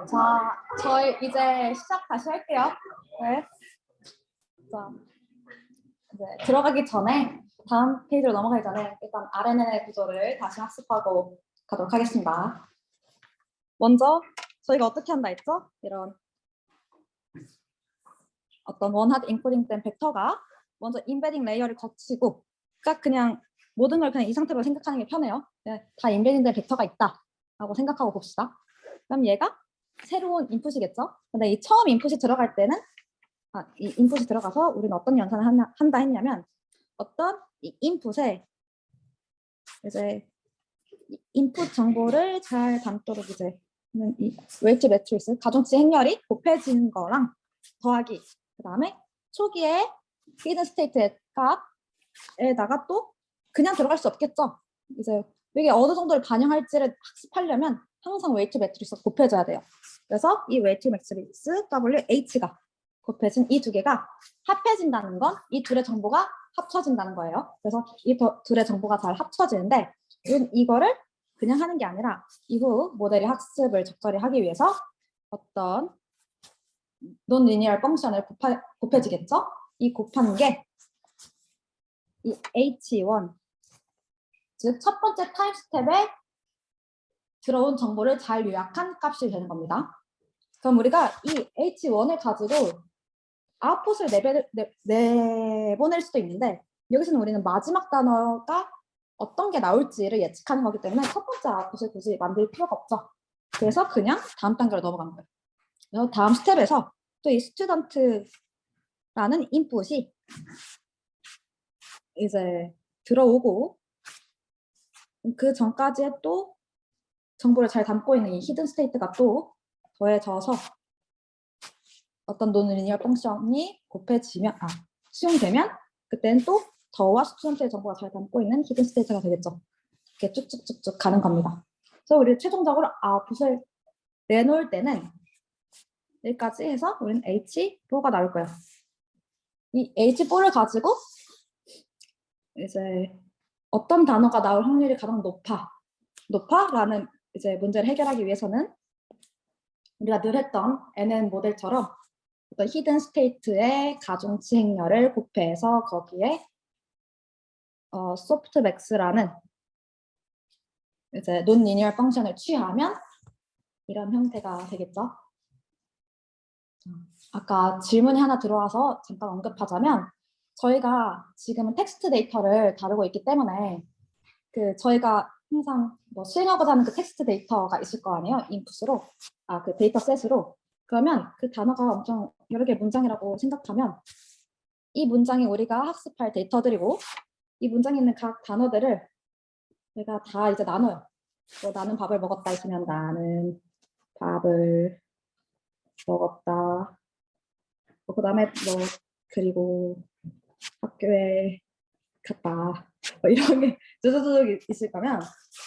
자, 저희 이제 시작 다시 할게요. 네. 자, 이제 들어가기 전에 다음 페이지로 넘어가기 전에 일단 RNN의 구조를 다시 학습하고 가도록 하겠습니다. 먼저 저희가 어떻게 한다 했죠? 이런 어떤 원하드 인코딩된 벡터가 먼저 인베딩 레이어를 거치고 그냥 모든 걸 그냥 이 상태로 생각하는 게 편해요. 네, 다 인베딩된 벡터가 있다 라고 생각하고 봅시다. 그럼 얘가 새로운 인풋이겠죠? 근데 이 처음 인풋이 들어갈 때는 이 인풋이 들어가서 우리는 어떤 연산을 한다 했냐면 어떤 이 인풋에 이제 인풋 정보를 잘 담도록 이제 이 웨이트 매트리스 가중치 행렬이 곱해지는 거랑 더하기 그 다음에 초기에 히든 스테이트 값에다가 또 그냥 들어갈 수 없겠죠. 이제 이게 어느 정도를 반영할지를 학습하려면 항상 웨이트 매트리스가 곱해져야 돼요. 그래서 이 웨이트 매트리스 WH가 곱해진 이 두 개가 합해진다는 건 이 둘의 정보가 합쳐진다는 거예요. 그래서 이 둘의 정보가 잘 합쳐지는데 이거를 그냥 하는 게 아니라 이후 모델의 학습을 적절히 하기 위해서 어떤 논리니얼 펑션을 곱해지겠죠? 이 곱한 게 이 H1, 즉 첫 번째 타입 스텝에 들어온 정보를 잘 요약한 값이 되는 겁니다. 그럼 우리가 이 H1을 가지고 아웃풋을 내보낼 수도 있는데 여기서는 우리는 마지막 단어가 어떤 게 나올지를 예측하는 거기 때문에 첫 번째 아웃풋을 굳이 만들 필요가 없죠. 그래서 그냥 다음 단계로 넘어가는 거예요. 그래서 다음 스텝에서 또 이 스튜던트라는 인풋이 이제 들어오고 그 전까지의 또 정보를 잘 담고 있는 이 히든 스테이트가 또 더해져서 어떤 논리니얼 펑션이 곱해지면 수용되면 그때는 또 더와 스튜던트의 정보가 잘 담고 있는 히든 스테이트가 되겠죠. 이렇게 쭉쭉쭉쭉 가는 겁니다. 그래서 우리 최종적으로 아웃풋을 내놓을 때는 여기까지 해서 우리는 H4가 나올 거예요. 이 H4를 가지고 이제 어떤 단어가 나올 확률이 가장 높아라는 이제 문제를 해결하기 위해서는 우리가 늘 했던 NN 모델처럼 어떤 히든 스테이트의 가중치 행렬을 곱해서 거기에 소프트맥스라는 이제 논리니얼 펑션을 취하면 이런 형태가 되겠죠. 아까 질문이 하나 들어와서 잠깐 언급하자면 저희가 지금은 텍스트 데이터를 다루고 있기 때문에 그 저희가 항상 뭐 수행하고자 하는 그 텍스트 데이터가 있을 거 아니에요. 인풋으로 그 데이터 셋으로. 그러면 그 단어가 엄청 여러 개의 문장이라고 생각하면 이 문장이 우리가 학습할 데이터들이고 이 문장에 있는 각 단어들을 내가 다 이제 나눠요. 뭐 나는 밥을 먹었다 있으면 나는 밥을 먹었다. 그 다음에 뭐 그리고 학교에 갔다. 뭐 이런 게 쭈쭈쭈 있을 거면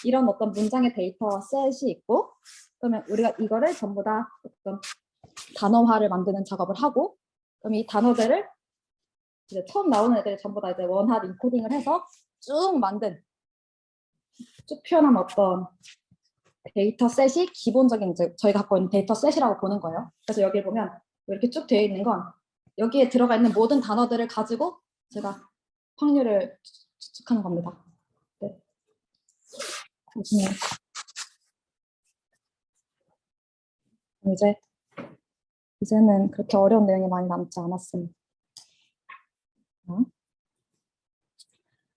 이런 어떤 문장의 데이터 셋이 있고 그러면 우리가 이거를 전부 다 어떤 단어화를 만드는 작업을 하고 그럼 이 단어들을 이제 처음 나오는 애들 전부 다 이제 원하드 인코딩을 해서 쭉 만든 쭉 표현한 어떤 데이터 셋이 기본적인 이제 저희가 갖고 있는 데이터 셋이라고 보는 거예요. 그래서 여기 보면 이렇게 쭉 되어 있는 건 여기에 들어가 있는 모든 단어들을 가지고 제가 확률을 추측하는 겁니다. 네. 이제는 그렇게 어려운 내용이 많이 남지 않았습니다.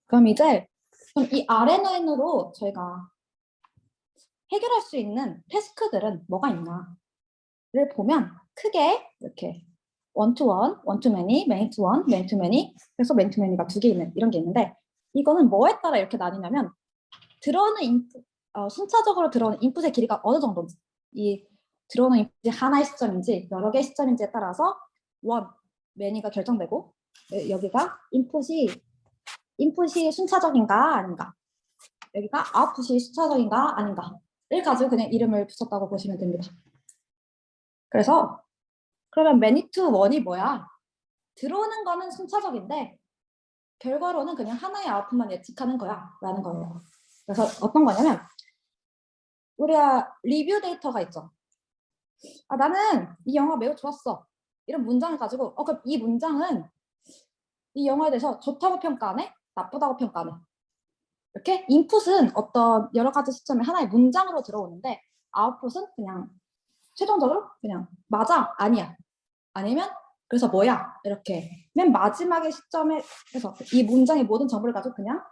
그럼 이 RNN으로 저희가 해결할 수 있는 태스크들은 뭐가 있나를 보면 크게 이렇게 one-to-one, one-to-many, many-to-one, many-to-many, 그래서 many-to-many가 2개 있는 이런 게 있는데 이거는 뭐에 따라 이렇게 나뉘냐면 들어오는 인풋, 순차적으로 들어오는 인풋의 길이가 어느 정도인지 이 들어오는 인풋이 하나의 시점인지 여러 개의 시점인지에 따라서 one, many가 결정되고 여기가 인풋이 순차적인가 아닌가 여기가 아웃풋이 순차적인가 아닌가를 가지고 그냥 이름을 붙였다고 보시면 됩니다. 그래서 그러면 many to one이 뭐야? 들어오는 거는 순차적인데 결과로는 그냥 하나의 아웃풋만 예측하는 거야 라는 거예요. 그래서 어떤 거냐면 우리가 리뷰 데이터가 있죠. 나는 이 영화 매우 좋았어. 이런 문장을 가지고 그럼 이 문장은 이 영화에 대해서 좋다고 평가하네? 나쁘다고 평가하네? 이렇게 인풋은 어떤 여러 가지 시점에 하나의 문장으로 들어오는데 아웃풋은 그냥 최종적으로 그냥 맞아, 아니야. 아니면 그래서 뭐야? 이렇게 맨 마지막의 시점에서 이 문장의 모든 정보를 가지고 그냥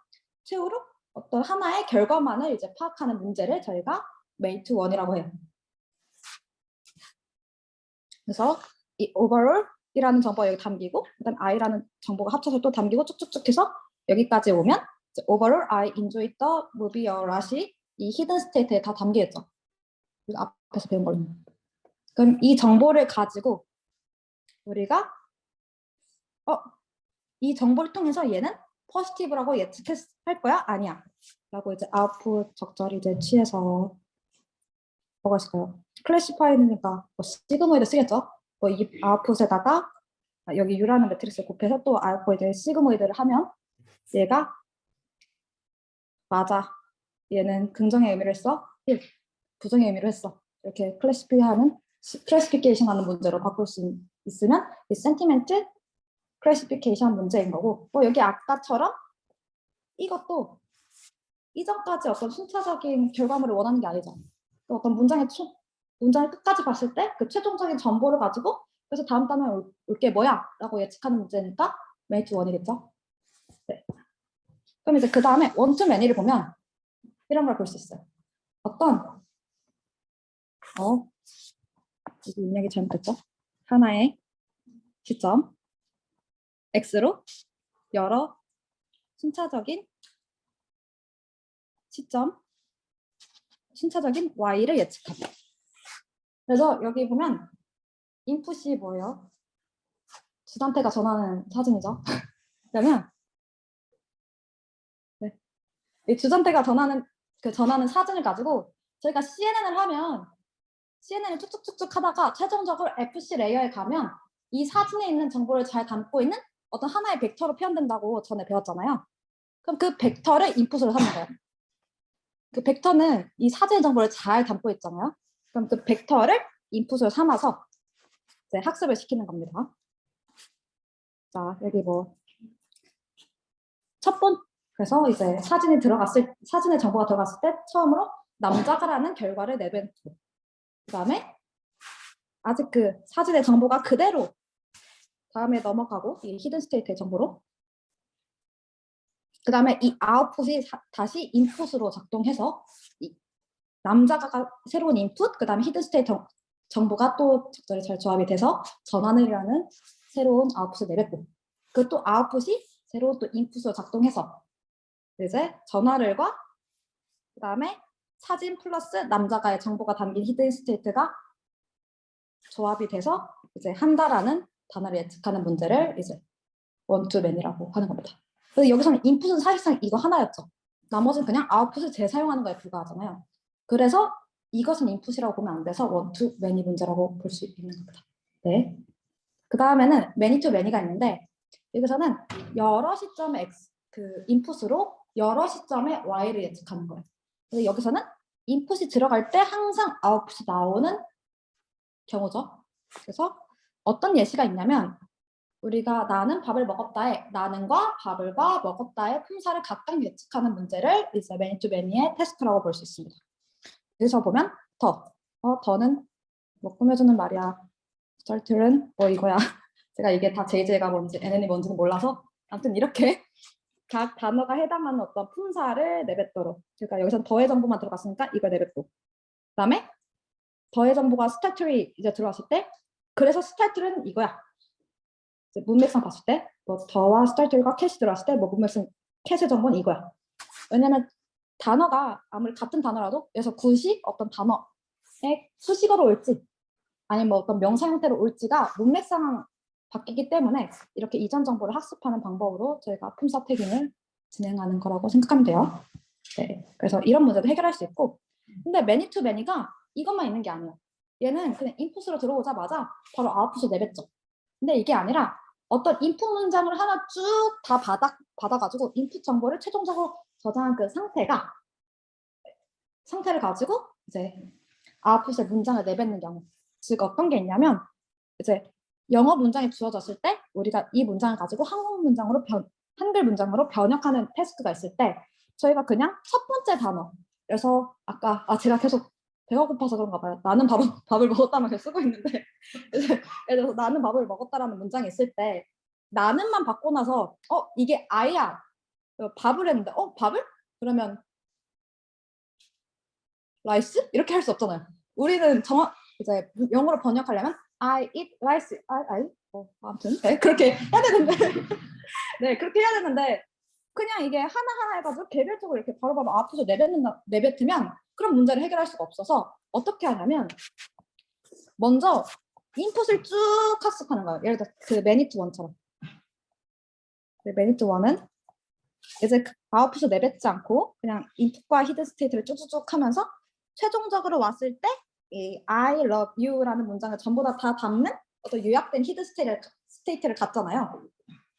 최후로 어떤 하나의 결과만을 이제 파악하는 문제를 저희가 made to one이라고 해요. 그래서 이 overall이라는 정보가 여기 담기고 그다음 i라는 정보가 합쳐서 또 담기고 쭉쭉쭉 해서 여기까지 오면 overall I enjoyed the movie a lot이 이 hidden state에 다 담겨있죠. 앞에서 배운 걸로. 그럼 이 정보를 가지고 우리가 이 정보를 통해서 얘는 포지티브라고 예측할 거야? 아니야. 라고 이제 아웃풋 적절히 이제 취해서 뭐가 있을까요? 클래시파이니까 뭐 시그모이드 쓰겠죠? 뭐 이 아웃풋에다가 여기 U라는 매트릭스를 곱해서 또 아웃풋에 시그모이드를 하면 얘가 맞아. 얘는 긍정의 의미를 했어. 1. 부정의 의미를 했어. 이렇게 클래시파이하는 클래시피케이션 하는 문제로 바꿀 수 있으면 이 센티멘트 클래시피케이션 문제인 거고, 뭐 여기 아까처럼 이것도 이전까지 어떤 순차적인 결과물을 원하는 게 아니죠. 또 어떤 문장을 끝까지 봤을 때 그 최종적인 정보를 가지고 그래서 다음 단어에 올 게 뭐야? 라고 예측하는 문제니까 many to one이겠죠. 네. 그럼 이제 그 다음에 one to many를 보면 이런 걸 볼 수 있어요. 어떤 여기 입력이 잘못됐죠? 하나의 시점 x로 여러 순차적인 시점 순차적인 y를 예측한다. 그래서 여기 보면 인풋이 뭐예요? 주단태가 전하는 사진이죠. 그러면 네. 이 주단태가 전하는 사진을 가지고 저희가 CNN을 하면 CNN을 쭉쭉쭉쭉 하다가 최종적으로 FC 레이어에 가면 이 사진에 있는 정보를 잘 담고 있는 어떤 하나의 벡터로 표현된다고 전에 배웠잖아요. 그럼 그 벡터를 인풋으로 삼는 거예요. 그 벡터는 이 사진 정보를 잘 담고 있잖아요. 그럼 그 벡터를 인풋으로 삼아서 이제 학습을 시키는 겁니다. 자, 여기 뭐 그래서 이제 사진의 정보가 들어갔을 때 처음으로 남자가라는 결과를 내뱉고, 그 다음에 아직 그 사진의 정보가 그대로 다음에 넘어가고 이 히든 스테이트의 정보로, 그 다음에 이 아웃풋이 다시 인풋으로 작동해서 이 남자가 새로운 인풋, 그 다음에 히든 스테이트 정보가 또 적절히 잘 조합이 돼서 전환이라는 새로운 아웃풋을 내뱉고, 그 또 아웃풋이 새로운 또 인풋으로 작동해서 이제 전화를과 그 다음에 사진 플러스 남자가의 정보가 담긴 히든 스테이트가 조합이 돼서 이제 한다라는 단어를 예측하는 문제를 이제 원투맨이라고 하는 겁니다. 그래서 여기서는 인풋은 사실상 이거 하나였죠. 나머지는 그냥 아웃풋을 재사용하는 거에 불과하잖아요. 그래서 이것은 인풋이라고 보면 안 돼서 원투맨이 문제라고 볼 수 있는 겁니다. 네. 그 다음에는 매니 투 매니가 있는데 여기서는 여러 시점의 인풋으로 여러 시점의 y를 예측하는 거예요. 그래서 여기서는 인풋이 들어갈 때 항상 아웃풋이 나오는 경우죠. 그래서 어떤 예시가 있냐면 우리가 나는 밥을 먹었다에 나는과 밥을과 먹었다의 품사를 각각 예측하는 문제를 이제 매니 투 매니의 테스트라고 볼 수 있습니다. 여기서 보면 더는 뭐 꾸며주는 말이야. start는 뭐 이거야. 제가 이게 다 JJ가 뭔지 NN이 뭔지는 몰라서 아무튼 이렇게 각 단어가 해당하는 어떤 품사를 내뱉도록, 그러니까 여기서 더의 정보만 들어갔으니까 이걸 내뱉고, 그 다음에 더의 정보가 스타트리 이제 들어왔을 때 그래서 스타트는 이거야. 이제 문맥상 봤을 때 뭐 더와 스타트리가 캣이 들어왔을 때 뭐 문맥상 캣의 정보는 이거야. 왜냐면 단어가 아무리 같은 단어라도 그래서 굿이 어떤 단어의 수식어로 올지 아니면 뭐 어떤 명사 형태로 올지가 문맥상 바뀌기 때문에 이렇게 이전 정보를 학습하는 방법으로 저희가 품사 태깅을 진행하는 거라고 생각하면 돼요. 네, 그래서 이런 문제도 해결할 수 있고, 근데 매니 투 매니가 이것만 있는 게 아니에요. 얘는 그냥 인풋으로 들어오자마자 바로 아웃풋을 내뱉죠. 근데 이게 아니라 어떤 인풋 문장을 하나 쭉 다 받아가지고 인풋 정보를 최종적으로 저장한 그 상태를 가지고 이제 아웃풋의 문장을 내뱉는 경우, 즉 어떤 게 있냐면 이제 영어 문장이 주어졌을 때 우리가 이 문장을 가지고 한글 문장으로 번역하는 태스크가 있을 때 저희가 그냥 첫 번째 단어, 그래서 아까 제가 계속 배가 고파서 그런가 봐요. 나는 밥을 먹었다만 계속 쓰고 있는데 그래서 나는 밥을 먹었다라는 문장이 있을 때 나는만 받고 나서 이게 I야 밥을 했는데 밥을? 그러면 라이스? 이렇게 할 수 없잖아요. 우리는 이제 영어로 번역하려면 I eat rice. 아무튼 네, 그렇게 해야 되는데 네, 그렇게 해야 되는데 그냥 이게 하나하나 해가지고 개별적으로 이렇게 바로바로 아웃풋을 내뱉으면 그런 문제를 해결할 수가 없어서 어떻게 하냐면 먼저 인풋을 쭉 학습하는 거예요. 예를 들어 그 매니트 원처럼. 매니트 원은 이제 아웃풋을 내뱉지 않고 그냥 인풋과 히든 스테이트를 쭉쭉쭉 하면서 최종적으로 왔을 때 이 I love you라는 문장을 전부 다 담는 어떤 요약된 히든 스테이트를 갖잖아요.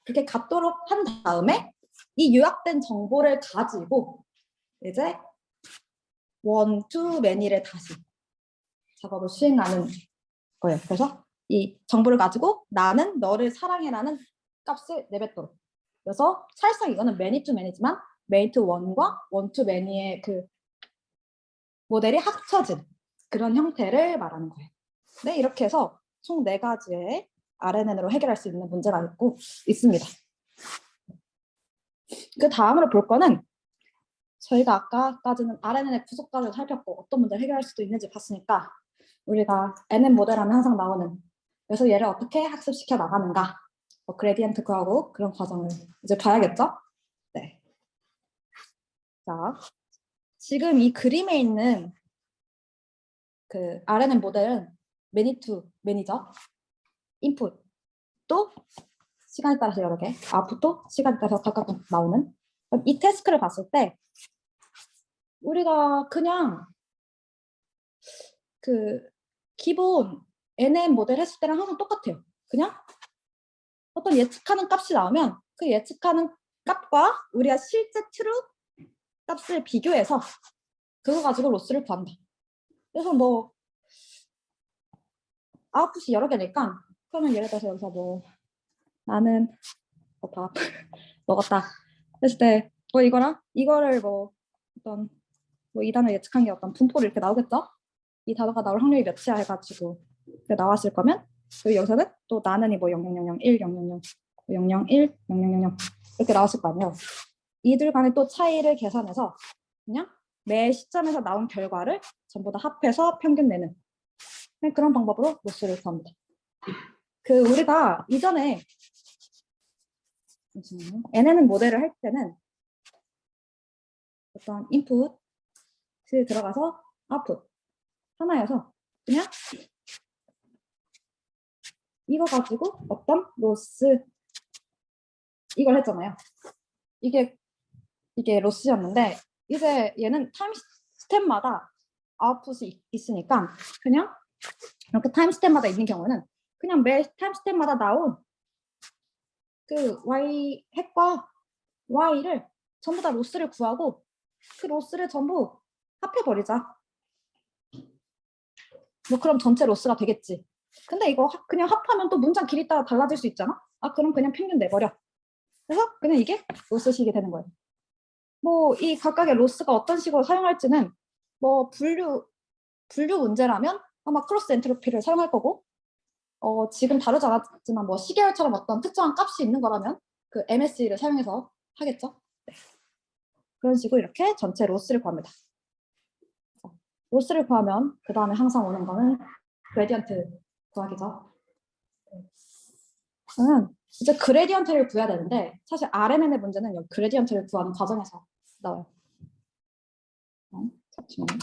그렇게 갖도록 한 다음에 이 요약된 정보를 가지고 이제 one to many를 다시 작업을 수행하는 거예요. 그래서 이 정보를 가지고 나는 너를 사랑해라는 값을 내뱉도록. 그래서 사실상 이거는 many to many지만 many to one과 one to many의 그 모델이 합쳐진 그런 형태를 말하는 거예요. 네, 이렇게 해서 총 4가지의 RNN으로 해결할 수 있는 문제가 있습니다. 그 다음으로 볼 거는 저희가 아까까지는 RNN의 구속까지 살폈고 어떤 문제를 해결할 수도 있는지 봤으니까 우리가 NN 모델 하면 항상 나오는 그래서 얘를 어떻게 학습시켜 나가는가 뭐 그레디언트 구하고 그런 과정을 이제 봐야겠죠? 네. 자, 지금 이 그림에 있는 그 RNN 모델은 many to many죠. 인풋도 시간에 따라서 여러 개, 아웃풋도 시간에 따라서 각각 나오는. 그럼 이 태스크를 봤을 때 우리가 그냥 그 기본 NN 모델 했을 때랑 항상 똑같아요. 그냥 어떤 예측하는 값이 나오면 그 예측하는 값과 우리가 실제 true 값을 비교해서 그거 가지고 로스를 구한다. 그래서 뭐 아웃풋이 여러 개니까 그러면 예를 들어서 여기서 뭐 나는 밥 먹었다 했을 때 뭐 이거랑 이거를 뭐 어떤 뭐 이 단어 예측한 게 어떤 분포로 이렇게 나오겠죠? 이 단어가 나올 확률이 몇이야 해가지고 나왔을 거면 그리고 여기서는 또 나는이 뭐 0000, 1, 000, 001, 0000 이렇게 나왔을 거 아니에요. 이들 간의 또 차이를 계산해서 그냥 매 시점에서 나온 결과를 전부 다 합해서 평균 내는 그런 방법으로 로스를 구합니다. 그 우리가 이전에 NNN 모델을 할 때는 어떤 인풋에 들어가서 아웃풋 하나여서 그냥 이거 가지고 어떤 로스 이걸 했잖아요. 이게 로스였는데 이제 얘는 타임 스텝마다 아웃풋이 있으니까 그냥 이렇게 타임 스텝마다 있는 경우는 그냥 매 타임 스텝마다 나온 그 y 핵과 y를 전부 다 로스를 구하고 그 로스를 전부 합해버리자. 뭐 그럼 전체 로스가 되겠지. 근데 이거 그냥 합하면 또 문장 길이 따라 달라질 수 있잖아. 아 그럼 그냥 평균 내버려. 그래서 그냥 이게 로스식이 되는 거예요. 뭐 이 각각의 로스가 어떤 식으로 사용할지는 뭐 분류 문제라면 아마 크로스 엔트로피를 사용할 거고 지금 다루지 않았지만 뭐 시계열처럼 어떤 특정한 값이 있는 거라면 그 MSE를 사용해서 하겠죠. 네. 그런 식으로 이렇게 전체 로스를 구합니다. 로스를 구하면 그 다음에 항상 오는 거는 그레디언트 구하기죠. 저는 이제 그레디언트를 구해야 되는데 사실 RNN의 문제는 여기 그레디언트를 구하는 과정에서 나와요. 잠시만요.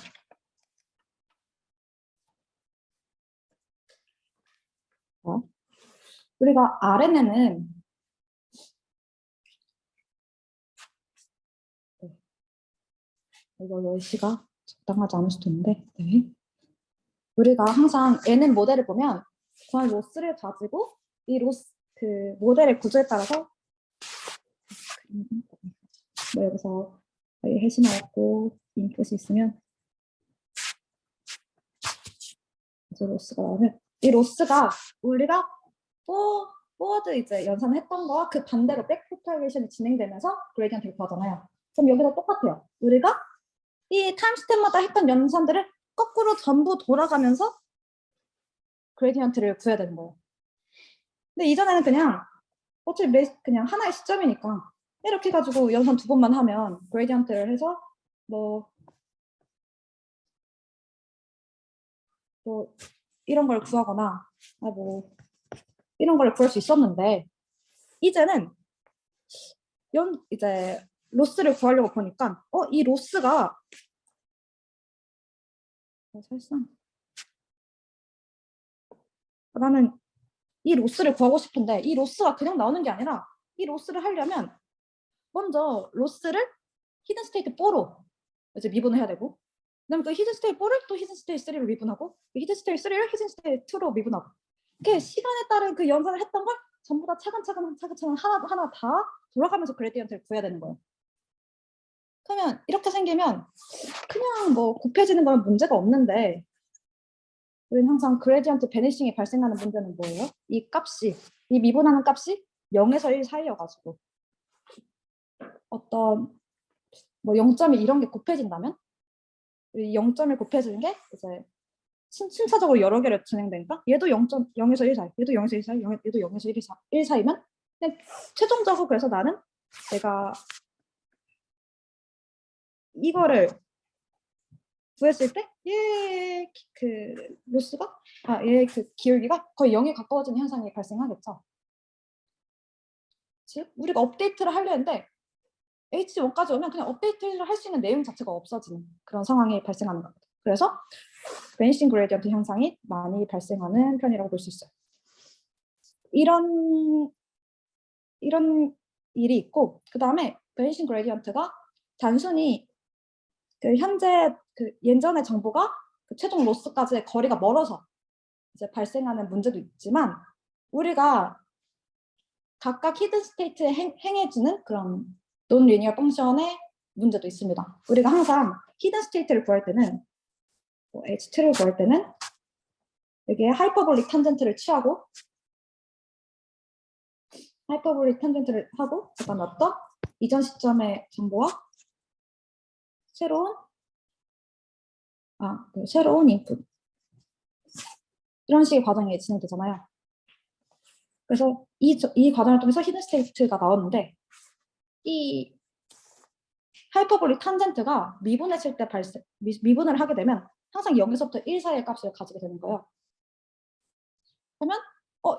우리가 RNN은 이거 10시가 적당하지 않을 수도 있는데 네. 우리가 항상 NN 모델을 보면 그런 로스를 가지고 이 로스 그 모델의 구조에 따라서 뭐 여기서 해시 나왔고 인풋이 있으면 이제 로스가 나오면 이 로스가 우리가 포워드 이제 연산했던 거와 그 반대로 백 프로파게이션이 진행되면서 그레디언트를 구하잖아요. 그럼 여기서 똑같아요. 우리가 이 타임 스텝마다 했던 연산들을 거꾸로 전부 돌아가면서 그레디언트를 구해야 되는 거예요. 근데 이전에는 그냥 어차피 그냥 하나의 시점이니까 이렇게 해가지고 연산 2번만 하면 그레디언트를 해서 뭐 이런 걸 구하거나 뭐 이런 걸 구할 수 있었는데 이제는 이제 로스를 구하려고 보니까 이 로스가 사실상 나는 이 로스를 구하고 싶은데 이 로스가 그냥 나오는 게 아니라 이 로스를 하려면 먼저 로스를 히든 스테이트 4로 이제 미분을 해야 되고 그다음에 그 히든 스테이트 4를 또 히든 스테이트 3로 미분하고 히든 스테이트 3를 히든 스테이트 2로 미분하고 이렇게 시간에 따른 그 연산을 했던 걸 전부 다 차근차근 하나 다 돌아가면서 그레디언트를 구해야 되는 거예요. 그러면 이렇게 생기면 그냥 뭐 곱해지는 건 문제가 없는데 우리는 항상 그레디언트 베니싱이 발생하는 문제는 뭐예요? 이 값이, 이 미분하는 값이 0에서 1 사이여가지고 어떤 뭐 0.1 이런 게 곱해진다면 이 0.1 곱해지는 게 이제 순차적으로 여러 개로 진행되니까 얘도 0.0에서 1 사이, 얘도 0에서 1 사이, 얘도 0에서 1 사이면 그냥 최종적으로 그래서 나는 내가 이거를 구했을 때 얘 그 로스가 얘 그 기울기가 거의 0에 가까워지는 현상이 발생하겠죠. 즉 우리가 업데이트를 하려 했는데 H1까지 오면 그냥 업데이트를 할 수 있는 내용 자체가 없어지는 그런 상황이 발생하는 겁니다. 그래서 베니싱 그레디언트 현상이 많이 발생하는 편이라고 볼 수 있어요. 이런 일이 있고, 그 다음에 베니싱 그레디언트가 단순히 그 현재 그 예전의 정보가 그 최종 로스까지의 거리가 멀어서 이제 발생하는 문제도 있지만 우리가 각각 히든 스테이트에 행해지는 그런 논 리니어 펑션의 문제도 있습니다. 우리가 항상 히든 스테이트를 구할 때는 H2를 구할 때는 여기에 하이퍼볼릭 탄젠트를 취하고 하이퍼볼릭 탄젠트를 하고 그다음 어떤 이전 시점의 정보와 새로운 인풋 이런 식의 과정이 진행되잖아요. 그래서 이 과정을 통해서 히든 스테이트가 나오는데 이 하이퍼볼릭 탄젠트가 미분했을 때 미분을 하게 되면 항상 0에서부터 1 사이의 값을 가지게 되는 거예요. 그러면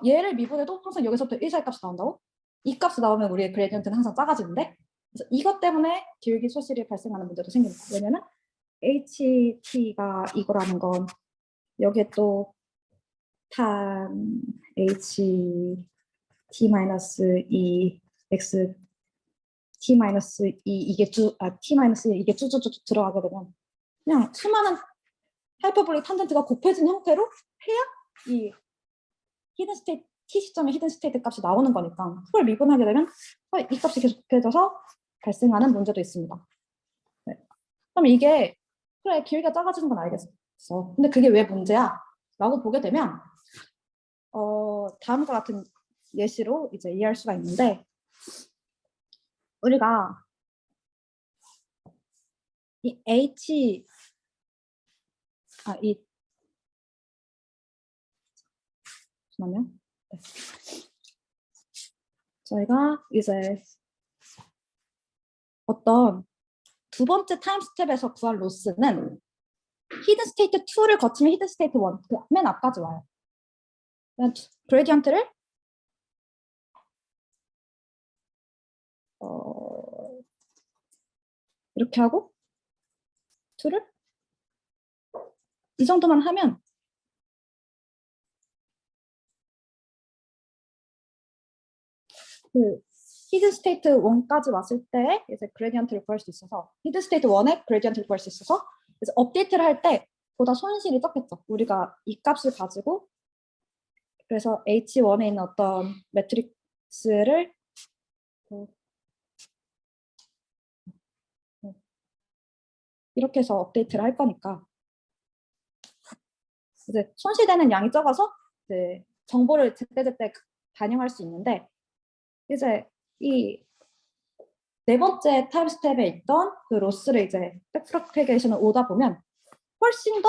얘를 미분해도 항상 여기서부터 1 사이 값이 나온다고? 이 값이 나오면 우리의 그레디언트는 항상 작아지는데 그래서 이것 때문에 기울기 소실이 발생하는 문제도 생깁니다. 왜냐면 HT가 이거라는 건 여기에 또 tan HT-2 x T-2 이게 T-1 이게 쭈쭈쭈 들어가게 되면 그냥 수많은 하이퍼볼릭 탄젠트가 곱해진 형태로 해야 이 히든 스테이트 t 시점의 히든 스테이트 값이 나오는 거니까 그걸 미분하게 되면 이 값이 계속 곱해져서 발생하는 문제도 있습니다. 네. 그럼 이게 그래 길이가 작아지는 건 알겠어. 근데 그게 왜 문제야? 라고 보게 되면 다음과 같은 예시로 이제 이해할 수가 있는데 우리가 이 잠깐만요. 네. 저희가 이제 어떤 두 번째 타임 스텝에서 구할 로스는 히든 스테이트 2를 거치면 히든 스테이트 1, 맨 앞까지 와요. 그레디언트를 이렇게 하고 2를 이 정도만 하면 그 히든 스테이트 1까지 왔을 때 이제 그레디언트를 구할 수 있어서 히든 스테이트 1의 그레디언트를 구할 수 있어서 이제 업데이트를 할 때 보다 손실이 적겠죠. 우리가 이 값을 가지고 그래서 H1에 있는 어떤 매트릭스를 이렇게 해서 업데이트를 할 거니까 이제 손실되는 양이 적어서 이제 정보를 제때제때 반영할 수 있는데 이제 이 네 번째 타임 스텝에 있던 그 로스를 이제 백프로페게이션을 오다 보면 훨씬 더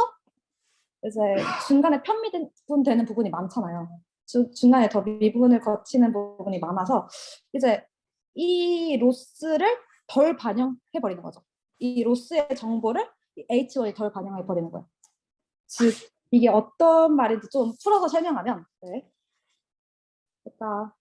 이제 중간에 편미분되는 부분이 많잖아요. 중간에 더 미분을 거치는 부분이 많아서 이제 이 로스를 덜 반영해 버리는 거죠. 이 로스의 정보를 H1이 덜 반영해 버리는 거예요. 즉 이게 어떤 말인지 좀 풀어서 설명하면 됐다.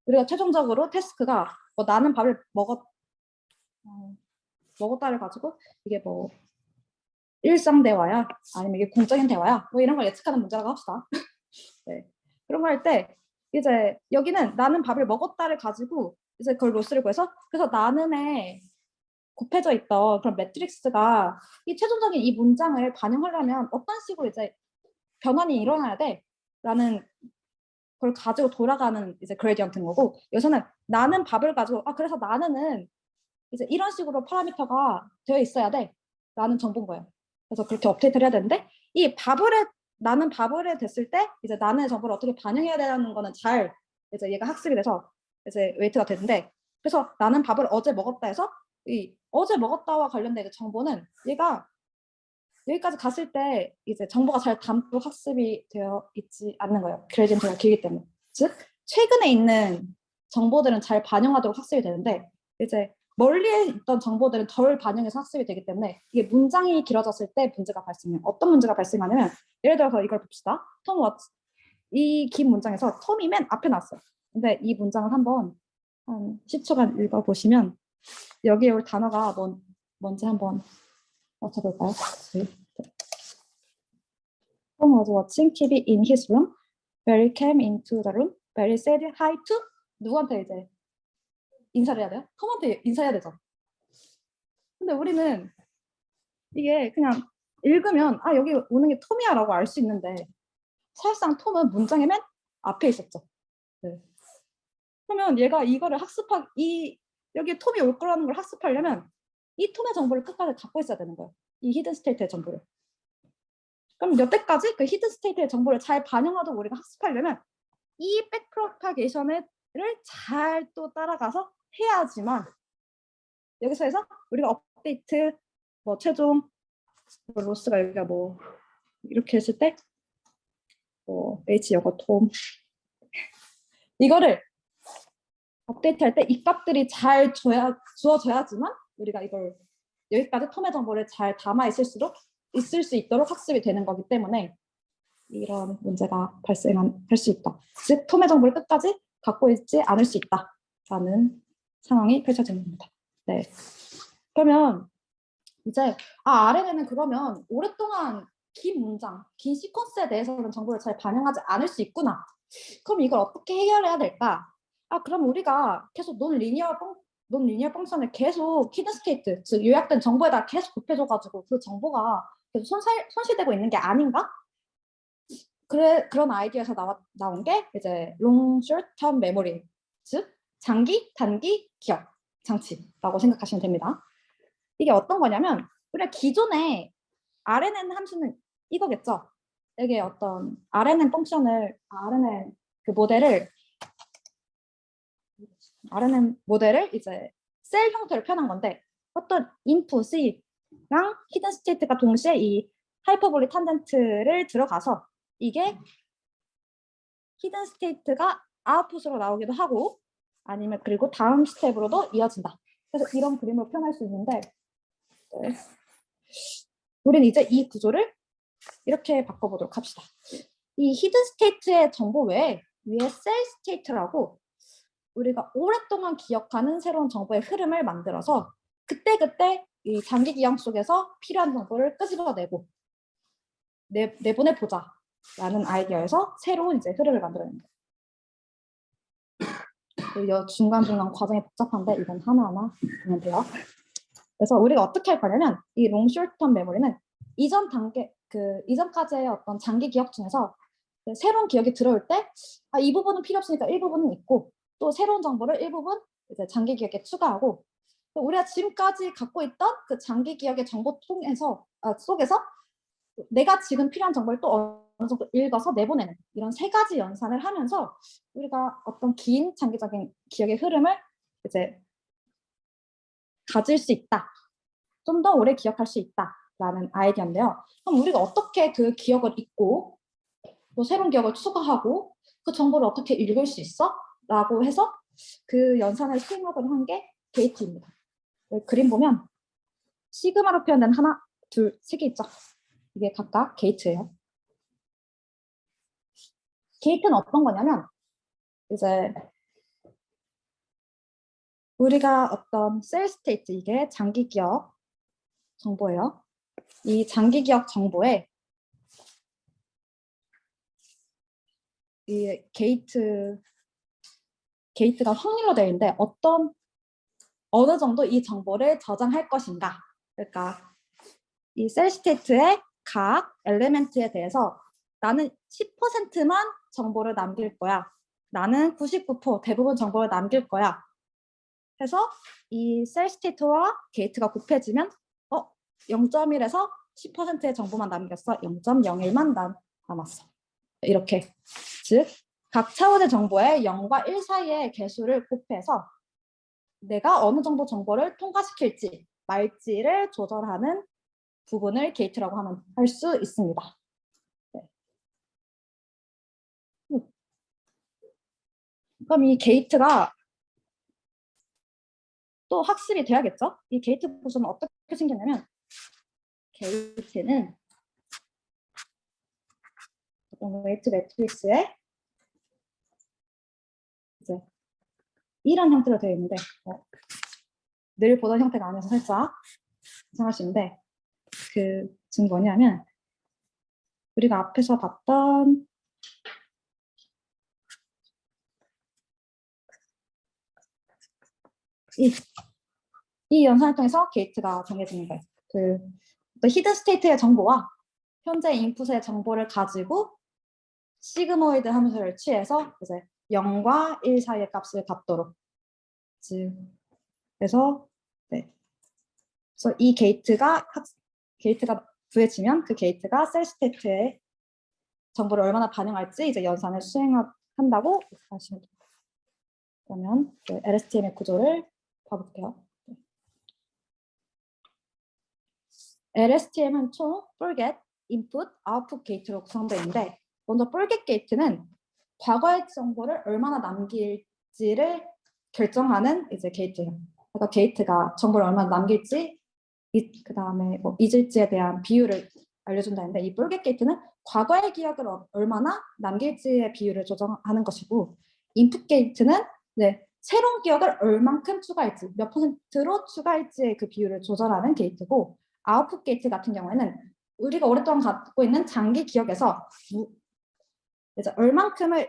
우리가 최종적으로 태스크가 나는 밥을 먹었다를 가지고 이게 뭐 일상 대화야 아니면 이게 공적인 대화야 뭐 이런 걸 예측하는 문제라고 합시다. 네. 그런 거 할 때 이제 여기는 나는 밥을 먹었다를 가지고 이제 그걸 로스를 구해서 그래서 나는에 곱해져 있던 그런 매트릭스가 이 최종적인 이 문장을 반영하려면 어떤 식으로 이제 변환이 일어나야 돼 라는 그걸 가지고 돌아가는 이제 그레디언트인 거고, 여기서는 나는 밥을 가지고 그래서 나는은 이제 이런 식으로 파라미터가 되어 있어야 돼 라는 정보인 거예요. 그래서 그렇게 업데이트를 해야 되는데, 이 나는 밥을 됐을 때 이제 나는 정보를 어떻게 반영해야 되는 거는 잘 이제 얘가 학습이 돼서 이제 웨이트가 되는데, 그래서 나는 밥을 어제 먹었다 해서 이 어제 먹었다와 관련된 정보는 얘가 여기까지 갔을 때 이제 정보가 잘 담도록 학습이 되어 있지 않는 거예요. 그레디언트가 길기 때문에. 즉 최근에 있는 정보들은 잘 반영하도록 학습이 되는데, 이제 멀리에 있던 정보들은 덜 반영해서 학습이 되기 때문에 이게 문장이 길어졌을 때 문제가 발생해요. 어떤 문제가 발생하냐면, 예를 들어서 이걸 봅시다. 톰 워츠, 이 긴 문장에서 톰이 맨 앞에 나왔어요. 근데 이 문장을 한번 한 10초간 읽어보시면 여기에 올 단어가 뭔지 한번 맞춰볼까요? Tom was watching TV in his room. Barry came into the room. Barry said hi to 누구한테 이제 인사를 해야 돼요? 톰한테 인사해야 되죠. 근데 우리는 이게 그냥 읽으면 여기 오는 게 톰이야 라고 알 수 있는데, 사실상 톰은 문장의 맨 앞에 있었죠. 네. 그러면 얘가 이거를 여기 톰이 올 거라는 걸 학습하려면 이 톰의 정보를 끝까지 갖고 있어야 되는 거예요. 이 히든 스테이트의 정보를. 그럼 여태까지 그 히든 스테이트의 정보를 잘 반영하도록 우리가 학습하려면 이 백프로파게이션을 잘 또 따라가서 해야지만, 여기서 해서 우리가 업데이트 최종 로스가 여기가 이렇게 했을 때 H 여거 톰 이거를 업데이트할 때 이 값들이 잘 주어져야지만 우리가 이걸 여기까지 톰의 정보를 잘 담아 있을 수 있도록 학습이 되는 거기 때문에 이런 문제가 발생할 수 있다. 즉 톰의 정보를 끝까지 갖고 있지 않을 수 있다라는 상황이 펼쳐지는 겁니다. 네. 그러면 이제 RNN은 그러면 오랫동안 긴 문장, 긴 시퀀스에 대해서는 정보를 잘 반영하지 않을 수 있구나. 그럼 이걸 어떻게 해결해야 될까? 그럼 우리가 계속 논리니어 펑션을 계속 히든 스테이트, 즉 요약된 정보에다 계속 곱해줘가지고 그 정보가 계속 손실되고 있는 게 아닌가? 그런 아이디어에서 나온 게 이제 long short term memory, 즉 장기, 단기 기억 장치라고 생각하시면 됩니다. 이게 어떤 거냐면, 우리가 기존에 RNN 함수는 이거겠죠. 이게 어떤 RNN RNN 모델을 이제 셀 형태로 표현한 건데, 어떤 인풋이랑 히든 스테이트가 동시에 이 하이퍼볼릭 탄젠트를 들어가서 이게 히든 스테이트가 아웃풋으로 나오기도 하고, 아니면 그리고 다음 스텝으로도 이어진다. 그래서 이런 그림으로 표현할 수 있는데, 네. 우리는 이제 이 구조를 이렇게 바꿔보도록 합시다. 이 히든 스테이트의 정보 외에 위에 셀 스테이트라고 우리가 오랫동안 기억하는 새로운 정보의 흐름을 만들어서 그때그때 이 장기 기억 속에서 필요한 정보를 끄집어내고 내보내 보자라는 아이디어에서 새로운 이제 흐름을 만들어내는 거예요. 중간중간 과정이 복잡한데 이건 하나하나 보면 돼요. 그래서 우리가 어떻게 할 거냐면, 이 롱 숏텀 메모리는 이전까지의 어떤 장기 기억 중에서 새로운 기억이 들어올 때 이 부분은 필요 없으니까 일부분은 있고, 또 새로운 정보를 일부분 이제 장기 기억에 추가하고, 우리가 지금까지 갖고 있던 그 장기 기억의 정보 속에서 내가 지금 필요한 정보를 또 어느 정도 읽어서 내보내는 이런 세 가지 연산을 하면서 우리가 어떤 긴 장기적인 기억의 흐름을 이제 가질 수 있다. 좀 더 오래 기억할 수 있다라는 아이디어인데요. 그럼 우리가 어떻게 그 기억을 잊고 또 새로운 기억을 추가하고 그 정보를 어떻게 읽을 수 있어? 라고 해서 그 연산을 스윙업을 한 게 게이트입니다. 그림 보면 시그마로 표현된 하나, 둘, 세 개 있죠? 이게 각각 게이트예요. 게이트는 어떤 거냐면, 이제 우리가 어떤 셀 스테이트, 이게 장기 기억 정보예요. 이 장기 기억 정보에 이 게이트가 확률로 되어 있는데 어느 정도 이 정보를 저장할 것인가. 그러니까 이 셀 스테이트의 각 엘리멘트에 대해서 나는 10%만 정보를 남길 거야. 나는 99% 대부분 정보를 남길 거야. 해서 이 셀 스테이트와 게이트가 곱해지면 0.1에서 10%의 정보만 남겼어. 0.01만 남았어. 이렇게. 즉, 각 차원의 정보의 0과 1 사이의 개수를 곱해서 내가 어느 정도 정보를 통과시킬지 말지를 조절하는 부분을 게이트라고 할 수 있습니다. 네. 그럼 이 게이트가 또 학습이 돼야겠죠? 이 게이트 구조는 어떻게 생겼냐면 게이트는 웨이트 매트릭스에 이제 이런 형태로 되어 있는데 늘 보던 형태가 아니어서 살짝 이상하시는데 지금 뭐냐면 우리가 앞에서 봤던 이 연산을 통해서 게이트가 정해지는 거예요. 또 히든 스테이트의 정보와 현재 인풋의 정보를 가지고 시그모이드 함수를 취해서 이제 0과 1 사이의 값을 갖도록. 그래서 이 게이트가 구해지면 그 게이트가 셀 스테이트의 정보를 얼마나 반영할지 이제 연산을 수행한다고 하시면 됩니다. 그러면 LSTM의 구조를 봐볼게요. LSTM은 총 forget, input, output 게이트로 구성되어 있는데 먼저 forget 게이트는 과거의 정보를 얼마나 남길지를 결정하는 이제 게이트예요. 그러니까 게이트가 정보를 얼마나 남길지 그 다음에 뭐 잊을지에 대한 비율을 알려준다는데 이 forget 게이트는 과거의 기억을 얼마나 남길지의 비율을 조정하는 것이고 input 게이트는 새로운 기억을 얼만큼 추가할지 몇 %로 추가할지의 그 비율을 조절하는 게이트고 아웃풋 게이트 같은 경우에는 우리가 오랫동안 갖고 있는 장기 기억에서 이제 얼만큼을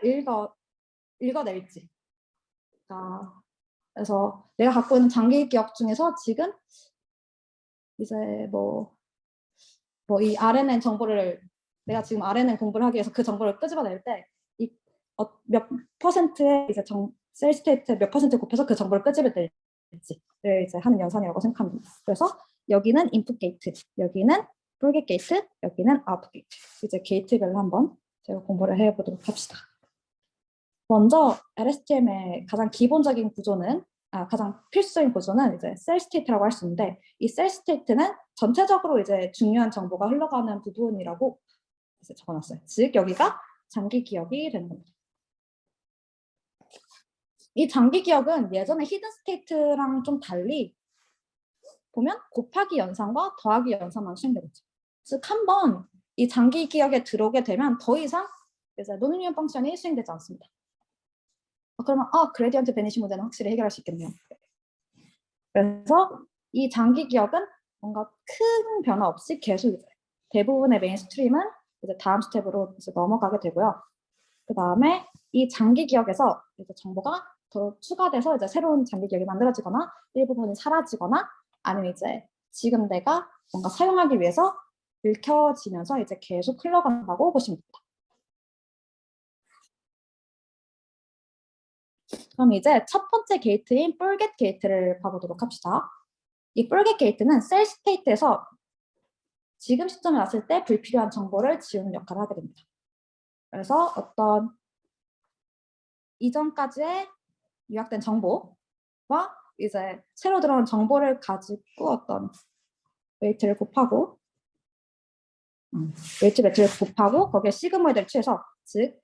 읽어낼지. 그래서 내가 갖고 있는 장기 기억 중에서 지금 이제 이 RNN 정보를 내가 지금 RNN 공부를 하기 위해서 그 정보를 끄집어낼 때 몇 %의 이제 셀 스테이트 몇 % 곱해서 그 정보를 끄집어낼지를 이제 하는 연산이라고 생각합니다. 그래서 여기는 인풋 게이트, 여기는 forget 게이트, 여기는 아웃풋 게이트. 이제 게이트별로 한번 제가 공부를 해보도록 합시다. 먼저 LSTM의 가장 기본적인 구조는 가장 필수적인 구조는 이제 셀 스테이트라고 할 수 있는데 이 셀 스테이트는 전체적으로 이제 중요한 정보가 흘러가는 부분이라고 이제 적어놨어요. 즉 여기가 장기 기억이 되는 겁니다. 이 장기 기억은 예전에 히든 스테이트랑 좀 달리 보면 곱하기 연산과 더하기 연산만 수행되겠죠. 즉 한 번 이 장기 기억에 들어오게 되면 더 이상 이제 논리니언 펑션이 수행되지 않습니다. 그러면 그레디언트 베니시 문제는 확실히 해결할 수 있겠네요. 그래서 이 장기 기억은 뭔가 큰 변화 없이 계속 대부분의 메인스트림은 이제 다음 스텝으로 이제 넘어가게 되고요. 그 다음에 이 장기 기억에서 이제 정보가 더 추가돼서 이제 새로운 장기 기억이 만들어지거나 일부분이 사라지거나 아니면 이제 지금 내가 뭔가 사용하기 위해서 읽혀지면서 이제 계속 흘러간다고 보시면 됩니다. 그럼 이제 첫 번째 게이트인 forget 게이트를 봐보도록 합시다. 이 forget 게이트는 셀 스테이트에서 지금 시점에 왔을 때 불필요한 정보를 지우는 역할을 하게 됩니다. 그래서 어떤 이전까지의 요약된 정보와 이제 새로 들어온 정보를 가지고 어떤 웨이트를 곱하고 웨이트 매트를 곱하고 거기에 시그모이드를 취해서 즉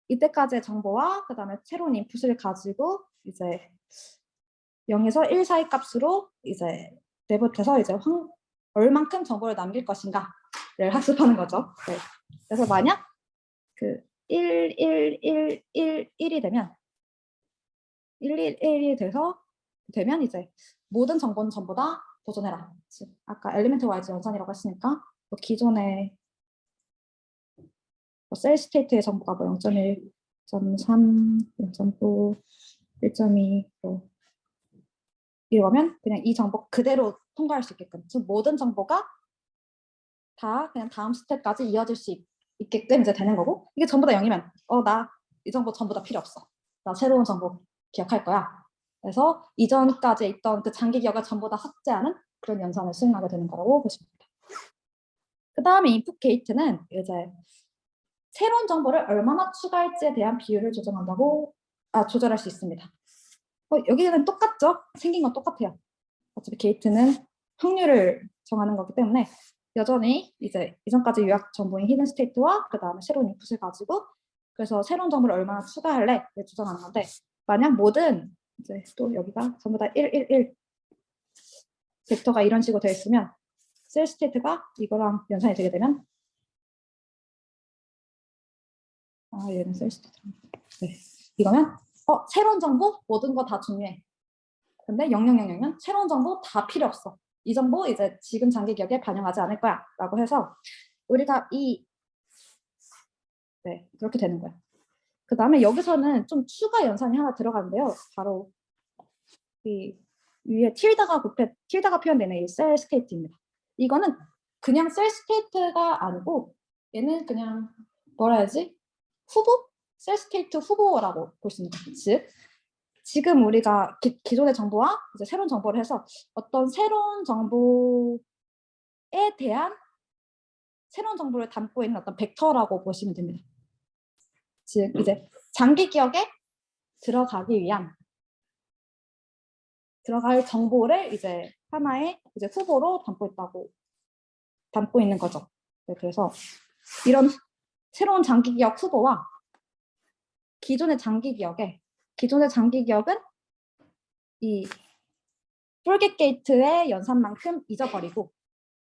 이때까지의 정보와 그 다음에 새로운 인풋을 가지고 이제 0에서 1 사이 값으로 이제 내부터서 이제 얼만큼 정보를 남길 것인가를 학습하는 거죠. 네. 그래서 만약 1, 1, 1, 1, 1이 되면 1, 1, 1이 되면 이제 모든 정보는 전부 다 보존해라. 아까 엘리멘트 와이즈 연산이라고 했으니까 기존의 셀 스테이트의 정보가 0.1, 0.3, 0.9, 1.2 이러면 그냥 이 정보 그대로 통과할 수 있게끔 즉 모든 정보가 다 그냥 다음 스텝까지 이어질 수 있게끔 이제 되는 거고, 이게 전부 다 0이면 나 이 정보 전부 다 필요 없어. 나 새로운 정보 기억할 거야. 그래서 이전까지 있던 그 장기 기억을 전부 다 삭제하는 그런 연산을 수행하게 되는 거라고 보시면 됩니다. 그 다음에 input gate는 이제 새로운 정보를 얼마나 추가할지에 대한 비율을 조절할 수 있습니다. 여기는 똑같죠? 생긴 건 똑같아요. 어차피 게이트는 확률을 정하는 거기 때문에 여전히 이제 이전까지 요약 정보인 히든 스테이트와 그 다음에 새로운 인풋을 가지고 그래서 새로운 정보를 얼마나 추가할래 조정하는 건데, 만약 모든 이제 또 여기가 전부 다 1, 1, 1 벡터가 이런 식으로 되어 있으면 셀 스테이트가 이거랑 연산이 되게 되면 얘는 셀 스테이트 네. 이거면 새로운 정보 모든 거 다 중요해. 근데 0000은 새로운 정보 다 필요 없어. 이 정보 이제 지금 장기 기억에 반영하지 않을 거야 라고 해서 우리가 네, 그렇게 되는 거야. 그 다음에 여기서는 좀 추가 연산이 하나 들어가는데요. 바로 이 위에 틸다가 표현되는 이 셀 스테이트입니다. 이거는 그냥 셀 스테이트가 아니고 얘는 그냥 뭐라 해야지? 후보? 셀 스테이트 후보라고 볼 수 있는 거죠. 즉 지금 우리가 기존의 정보와 이제 새로운 정보를 해서 어떤 새로운 정보에 대한 새로운 정보를 담고 있는 어떤 벡터라고 보시면 됩니다. 즉 이제 장기 기억에 들어갈 정보를 이제 하나의 이제 후보로 담고 있는 거죠. 네, 그래서 이런 새로운 장기 기억 후보와 기존의 장기 기억은 이 톨겟 게이트의 연산만큼 잊어버리고,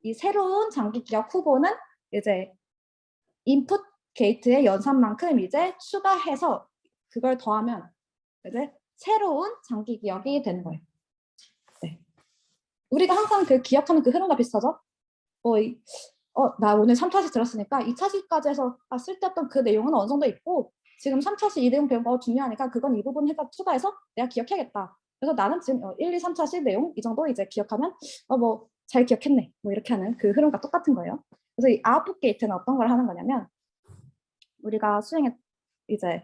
이 새로운 장기 기억 후보는 이제 인풋 게이트의 연산만큼 이제 추가해서 그걸 더하면 이제 새로운 장기 기억이 되는 거예요. 네. 우리가 항상 그 기억하는 그 흐름과 비슷하죠? 나 오늘 3차시 들었으니까 2차시까지 해서 쓸데없던 그 내용은 어느 정도 있고 지금 3차시 이 내용 배운 거 중요하니까 그건 이 부분 추가해서 내가 기억해야겠다. 그래서 나는 지금 1, 2, 3차시 내용 이 정도 이제 기억하면 뭐 잘 기억했네. 뭐 이렇게 하는 그 흐름과 똑같은 거예요. 그래서 이 아웃풋 게이트는 어떤 걸 하는 거냐면 우리가 수행에 이제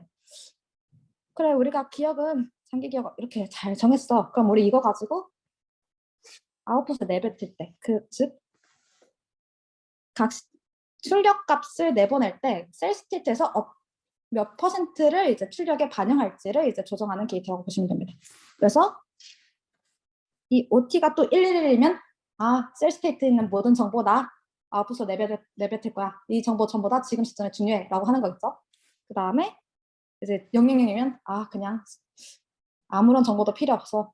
그래 우리가 기억은 장기 기억 이렇게 잘 정했어. 그럼 우리 이거 가지고 아웃풋을 내뱉을 때 즉 각 출력 값을 내보낼 때 셀 스테이트에서 몇 퍼센트를 이제 출력에 반영할지를 이제 조정하는 게이트라고 보시면 됩니다. 그래서 이 OT가 또 111이면 셀 스테이트에 있는 모든 정보 나 아웃풋으로 내뱉을 거야. 이 정보 전부 다 지금 시점에 중요해 라고 하는 거겠죠. 그 다음에 이제 000이면 그냥 아무런 정보도 필요 없어.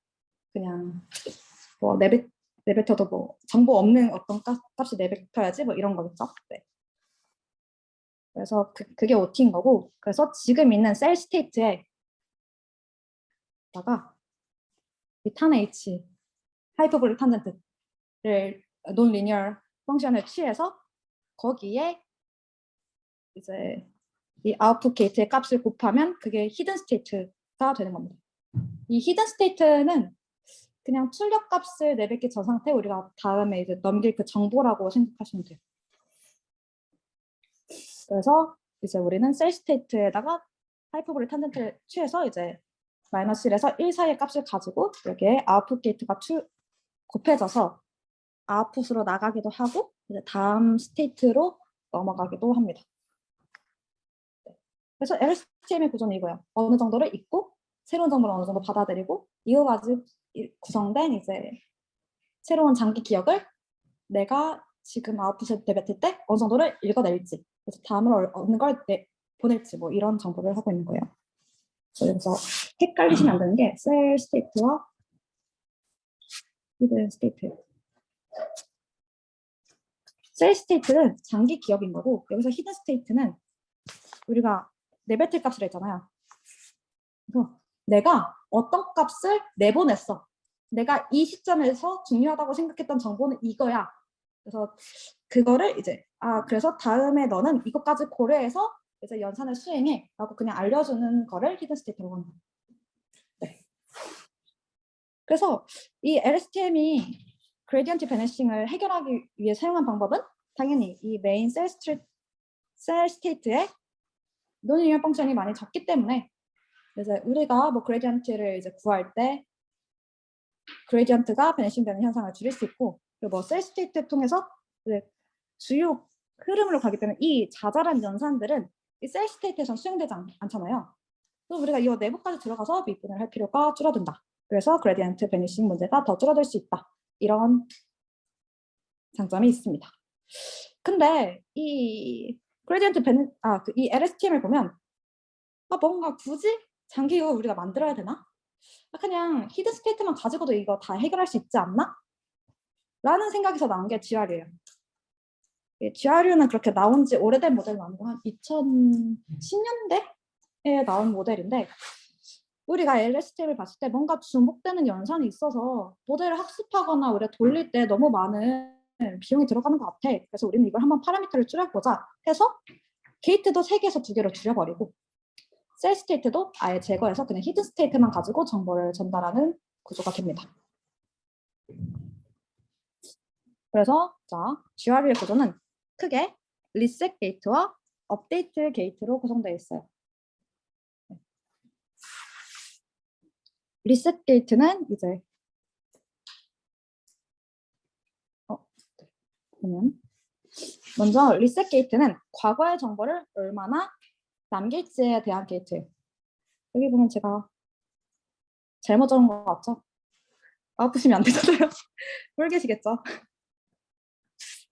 그냥 뭐 내뱉어도 뭐 정보 없는 어떤 값이 내뱉어야지 뭐 이런 거겠죠. 네. 그래서 그게 OT인 거고, 그래서 지금 있는 셀 스테이트에다가 이 탄 H 하이퍼볼릭 탄젠트를 논 리니어 펑션을 취해서 거기에 이제 이 아웃풋 게이트의 값을 곱하면 그게 히든 스테이트가 되는 겁니다. 이 히든 스테이트는 그냥 출력 값을 내뱉기 전 상태 우리가 다음에 이제 넘길 그 정보라고 생각하시면 돼요. 그래서 이제 우리는 셀 스테이트에다가 하이퍼볼릭 탄젠트를 취해서 이제 마이너스 1에서 1 사이의 값을 가지고 여기에 아웃풋 게이트가 곱해져서 아웃풋으로 나가기도 하고 이제 다음 스테이트로 넘어가기도 합니다. 그래서 LSTM의 구조는 이거예요. 어느 정도를 읽고 새로운 정보를 어느 정도 받아들이고 이거 가지고 구성된 이제 새로운 장기 기억을 내가 지금 아웃풋에 내뱉을 때 어느 정도를 읽어낼지, 그래서 다음으로 어느 걸 보낼지 뭐 이런 정보를 하고 있는 거예요. 그래서 헷갈리시면 안 되는 게 셀 스테이트와 히든 스테이트. 셀 스테이트는 장기 기억인 거고 여기서 히든 스테이트는 우리가 내뱉을 값을 했잖아요. 그래서 내가 어떤 값을 내보냈어. 내가 이 시점에서 중요하다고 생각했던 정보는 이거야. 그래서 그거를 이제 그래서 다음에 너는 이것까지 고려해서 이제 연산을 수행해 라고 그냥 알려주는 거를 히든 스테이트라고 합니다. 네. 그래서 이 LSTM이 그레디언트 베니싱을 해결하기 위해 사용한 방법은 당연히 이 메인 셀 셀 스테이트에 논리니어 펑션이 많이 적기 때문에 이제 우리가 뭐 그레디언트를 이제 구할 때 그레디언트가 베니싱 되는 현상을 줄일 수 있고, 그리고 뭐 셀 스테이트 통해서 이제 주요 흐름으로 가기 때문에 이 자잘한 연산들은 이 셀 스테이트에선 수용되지 않잖아요. 그래서 우리가 이 내부까지 들어가서 미분을 할 필요가 줄어든다. 그래서 그레디언트 베니싱 문제가 더 줄어들 수 있다. 이런 장점이 있습니다. 근데 이 그레디언트 이 LSTM을 보면 뭔가 굳이 장기후 우리가 만들어야 되나? 그냥 히든 스테이트만 가지고도 이거 다 해결할 수 있지 않나? 라는 생각에서 나온 게 GRU예요. GRU는 그렇게 나온 지 오래된 모델은 아니고 한 2010년대에 나온 모델인데, 우리가 LSTM을 봤을 때 뭔가 중복되는 연산이 있어서 모델을 학습하거나 우리가 돌릴 때 너무 많은 비용이 들어가는 것 같아. 그래서 우리는 이걸 한번 파라미터를 줄여보자 해서 게이트도 3개에서 2개로 줄여버리고 셀 스테이트도 아예 제거해서 그냥 히든 스테이트만 가지고 정보를 전달하는 구조가 됩니다. 그래서 자, GRU의 구조는 크게 리셋 게이트와 업데이트 게이트로 구성되어 있어요. 리셋 게이트는 이제 보면 먼저 리셋 게이트는 과거의 정보를 얼마나 남길지에 대한 게이트예요. 여기 보면 제가 잘못 적은 것 같죠? 아프시면 안 되잖아요. 모르겠시겠죠?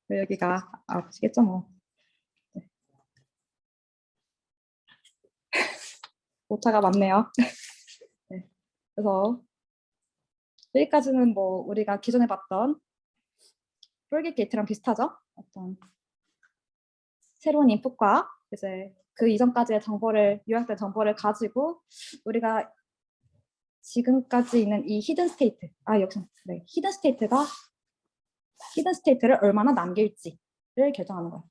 여기가 아프시겠죠 뭐. 네. 오차가 많네요. 네. 그래서 여기까지는 뭐 우리가 기존에 봤던 폴깃 게이트랑 비슷하죠? 어떤 새로운 인풋과 이제 그 이전까지의 정보를 요약된 정보를 가지고 우리가 지금까지 있는 이 히든 스테이트, 여기서 네, 히든 스테이트를 얼마나 남길지를 결정하는 거예요.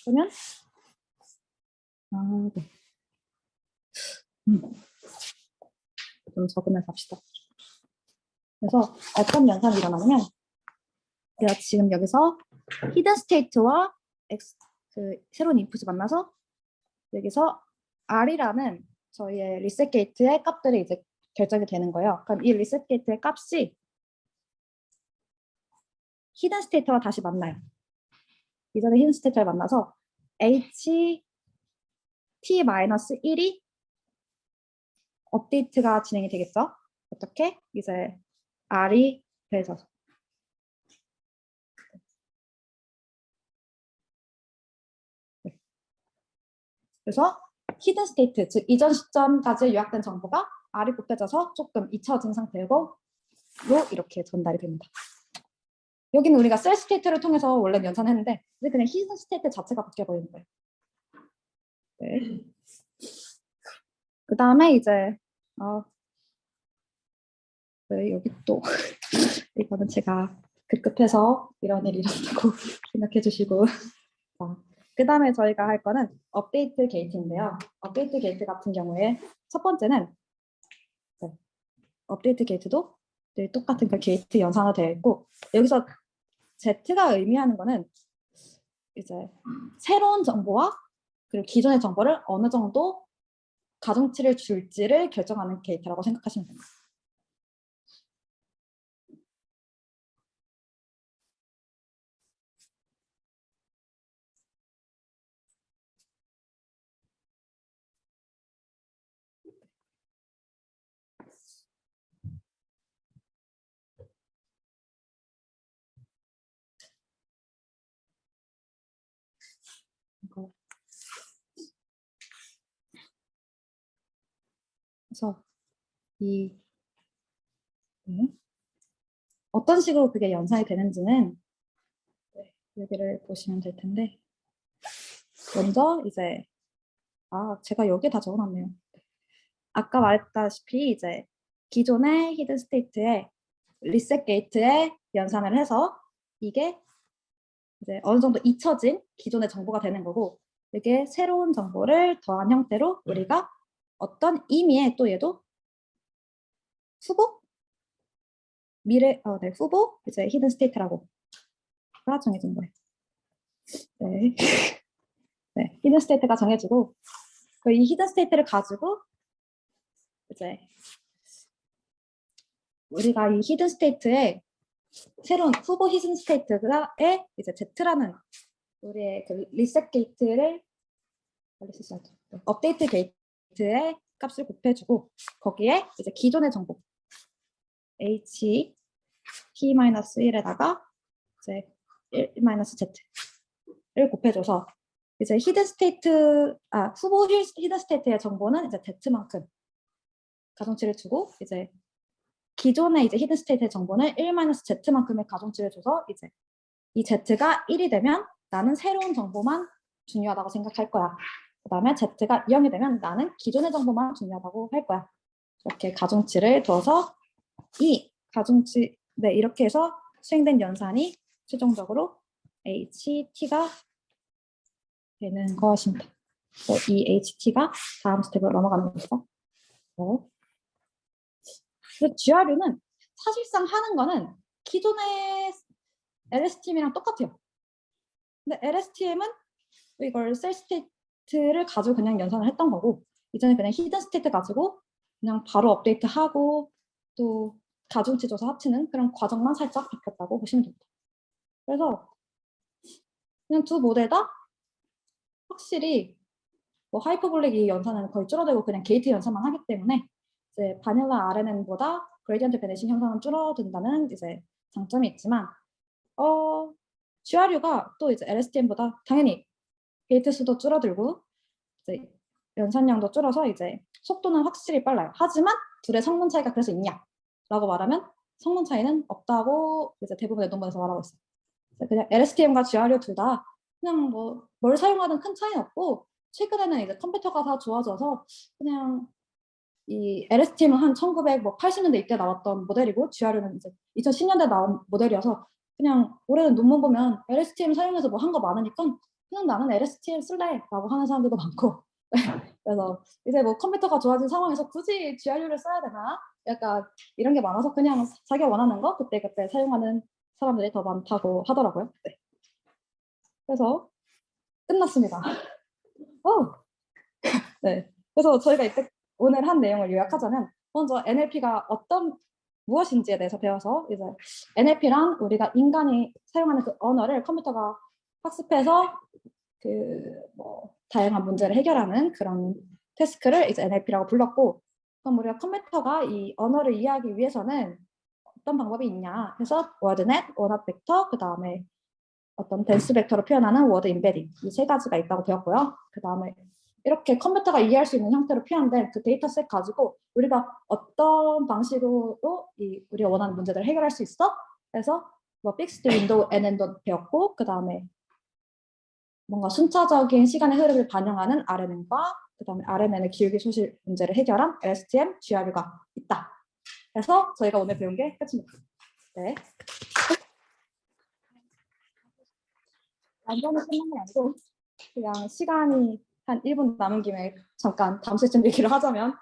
그러면 네. 좀 적으면서 합시다. 그래서 어떤 연산이 일어나냐면 우리가 지금 여기서 히든 스테이트와 그 새로운 인풋이 만나서 여기서 R이라는 저희의 리셋 게이트의 값들이 이제 결정이 되는 거예요. 그럼 이 리셋 게이트의 값이 히든 스테이트와 다시 만나요. 이전에 히든 스테이트를 만나서 H T-1이 업데이트가 진행이 되겠죠. 어떻게? 이제 R이 돼서 그래서 히든 스테이트, 즉 이전 시점까지 요약된 정보가 R이 곱해져서 조금 잊혀진 상태고 이렇게 전달이 됩니다. 여기는 우리가 셀 스테이트를 통해서 원래 연산했는데 이제 그냥 히든 스테이트 자체가 바뀌어버리는 거예요. 네. 그 다음에 이제 네, 여기 또 이거는 제가 급급해서 이런 일이 일어났다고 생각해 주시고 그 다음에 저희가 할 거는 업데이트 게이트인데요. 업데이트 게이트 같은 경우에 첫 번째는 업데이트 게이트도 늘 똑같은 그 게이트 연산화 되어 있고 여기서 Z가 의미하는 거는 이제 새로운 정보와 그리고 기존의 정보를 어느 정도 가중치를 줄지를 결정하는 게이트라고 생각하시면 됩니다. 그래서 어떤 식으로 그게 연산이 되는지는 여기를 보시면 될 텐데 먼저 이제 제가 여기에 다 적어놨네요. 아까 말했다시피 이제 기존의 히든 스테이트에 리셋 게이트에 연산을 해서 이게 이제 어느 정도 잊혀진 기존의 정보가 되는 거고 이게 새로운 정보를 더한 형태로 우리가 어떤 의미의 또 얘도 후보? 후보 이제 히든 스테이트라고 정해진 거예요. 네. 네, 히든 스테이트가 정해지고 이 히든 스테이트를 가지고 이제 우리가 이 히든 스테이트에 새로운 후보 히든 스테이트에 이제 Z라는 우리의 그 리셋 게이트를 업데이트 게이트의 값을 곱해주고 거기에 이제 기존의 정보 h t-1에다가 이제 1-z를 곱해줘서 이제 히든 스테이트 후보 히든 스테이트의 정보는 이제 Z만큼 가중치를 주고 이제 기존의 이제 히든 스테이트의 정보는 1-z만큼의 가중치를 줘서 이제 이 z가 1이 되면 나는 새로운 정보만 중요하다고 생각할 거야. 그 다음에 z가 0이 되면 나는 기존의 정보만 중요하다고 할 거야. 이렇게 가중치를 둬서 이 가중치, 네, 이렇게 해서 수행된 연산이 최종적으로 HT가 되는 것입니다. 이 HT가 다음 스텝으로 넘어가는 거죠. GRU는 사실상 하는 거는 기존의 LSTM이랑 똑같아요. 근데 LSTM은 이걸 셀 스테이트를 가지고 그냥 연산을 했던 거고 이제는 그냥 히든 스테이트 가지고 그냥 바로 업데이트하고 또 가중치 줘서 합치는 그런 과정만 살짝 바뀌었다고 보시면 됩니다. 그래서 그냥 두 모델 다 확실히 뭐 하이퍼볼릭 이 연산은 거의 줄어들고 그냥 게이트 연산만 하기 때문에 이제 바닐라 RNN보다 그레디언트 베니싱 형상은 줄어든다는 이제 장점이 있지만 GRU가 또 이제 LSTM보다 당연히 게이트 수도 줄어들고 이제 연산량도 줄어서 이제 속도는 확실히 빨라요. 하지만 둘의 성능 차이가 그래서 있냐라고 말하면 성능 차이는 없다고 이제 대부분의 논문에서 말하고 있어요. 그냥 LSTM과 GRU 둘 다 그냥 뭐 뭘 사용하든 큰 차이는 없고 최근에는 이제 컴퓨터가 다 좋아져서 그냥 이 LSTM은 한 1980년대 이때 나왔던 모델이고 GRU는 이제 2010년대 나온 모델이어서 그냥 올해는 논문 보면 LSTM 사용해서 뭐 한 거 많으니까 그냥 나는 LSTM 쓸래 라고 하는 사람들도 많고 그래서 이제 뭐 컴퓨터가 좋아진 상황에서 굳이 GRU를 써야 되나 약간 이런 게 많아서 그냥 자기가 원하는 거 그때그때 사용하는 사람들이 더 많다고 하더라고요. 네. 그래서 끝났습니다. 네. 그래서 저희가 이때 오늘 한 내용을 요약하자면 먼저 NLP가 무엇인지에 대해서 배워서 이제 NLP란 우리가 인간이 사용하는 그 언어를 컴퓨터가 학습해서 그 뭐 다양한 문제를 해결하는 그런 태스크를 이제 NLP라고 불렀고 그럼 우리가 컴퓨터가 이 언어를 이해하기 위해서는 어떤 방법이 있냐 해서 워드넷, 원합 벡터, 그 다음에 어떤 댄스 벡터로 표현하는 워드 인베딩 이 세 가지가 있다고 배웠고요. 그 다음에 이렇게 컴퓨터가 이해할 수 있는 형태로 표현된 그 데이터셋 가지고 우리가 어떤 방식으로 우리가 원하는 문제들을 해결할 수 있어? 그래서 뭐 픽스드 윈도우 NN도 배웠고 그 다음에 뭔가 순차적인 시간의 흐름을 반영하는 RNN과 그 다음에 RNN의 기울기 소실 문제를 해결한 LSTM, GRU가 있다. 그래서 저희가 오늘 배운 게 끝입니다. 네. 완전히 끝난 게 아니고 그냥 시간이 한 1분 남은 김에 잠깐 다음 세션 얘기를 하자면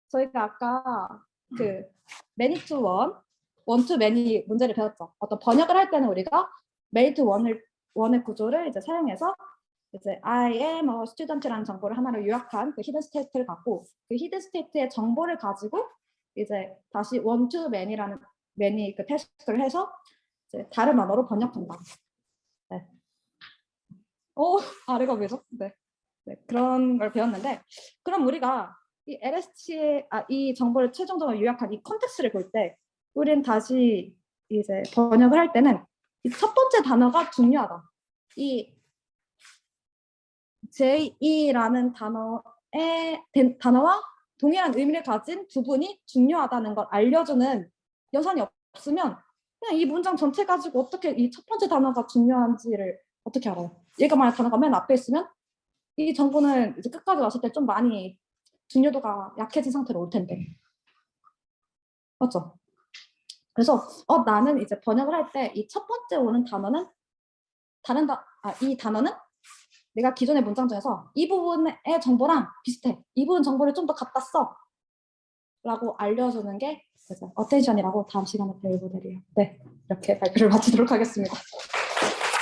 저희가 아까 그 many to one to many 문제를 배웠죠. 어떤 번역을 할 때는 우리가 many to one의 구조를 이제 사용해서 이제 I am a student라는 정보를 하나로 요약한 그 히든 스테이트를 갖고 그 히든 스테이트의 정보를 가지고 이제 다시 one to many 그 태스크를 해서 이제 다른 언어로 번역한다. 네. 아래가 왜죠? 네. 네, 그런 걸 배웠는데 그럼 우리가 이 LST의 이 정보를 최종적으로 요약한 이 컨텍스트를 볼 때 우리는 다시 이제 번역을 할 때는 이 첫 번째 단어가 중요하다. 이 JE라는 단어와 동일한 의미를 가진 부분이 중요하다는 걸 알려주는 여산이 없으면 그냥 이 문장 전체 가지고 어떻게 이 첫 번째 단어가 중요한지를 어떻게 알아요? 얘가 만약 단어가 맨 앞에 있으면 이 정보는 이제 끝까지 왔을 때 좀 많이 중요도가 약해진 상태로 올 텐데. 맞죠? 그래서 나는 이제 번역을 할 때 이 첫 번째 오는 단어는 이 단어는 내가 기존의 문장 중에서 이 부분의 정보랑 비슷해. 이 부분 정보를 좀 더 갖다 써. 라고 알려주는 게 어텐션이라고 다음 시간에 배울 모델이에요. 네, 이렇게 발표를 마치도록 하겠습니다.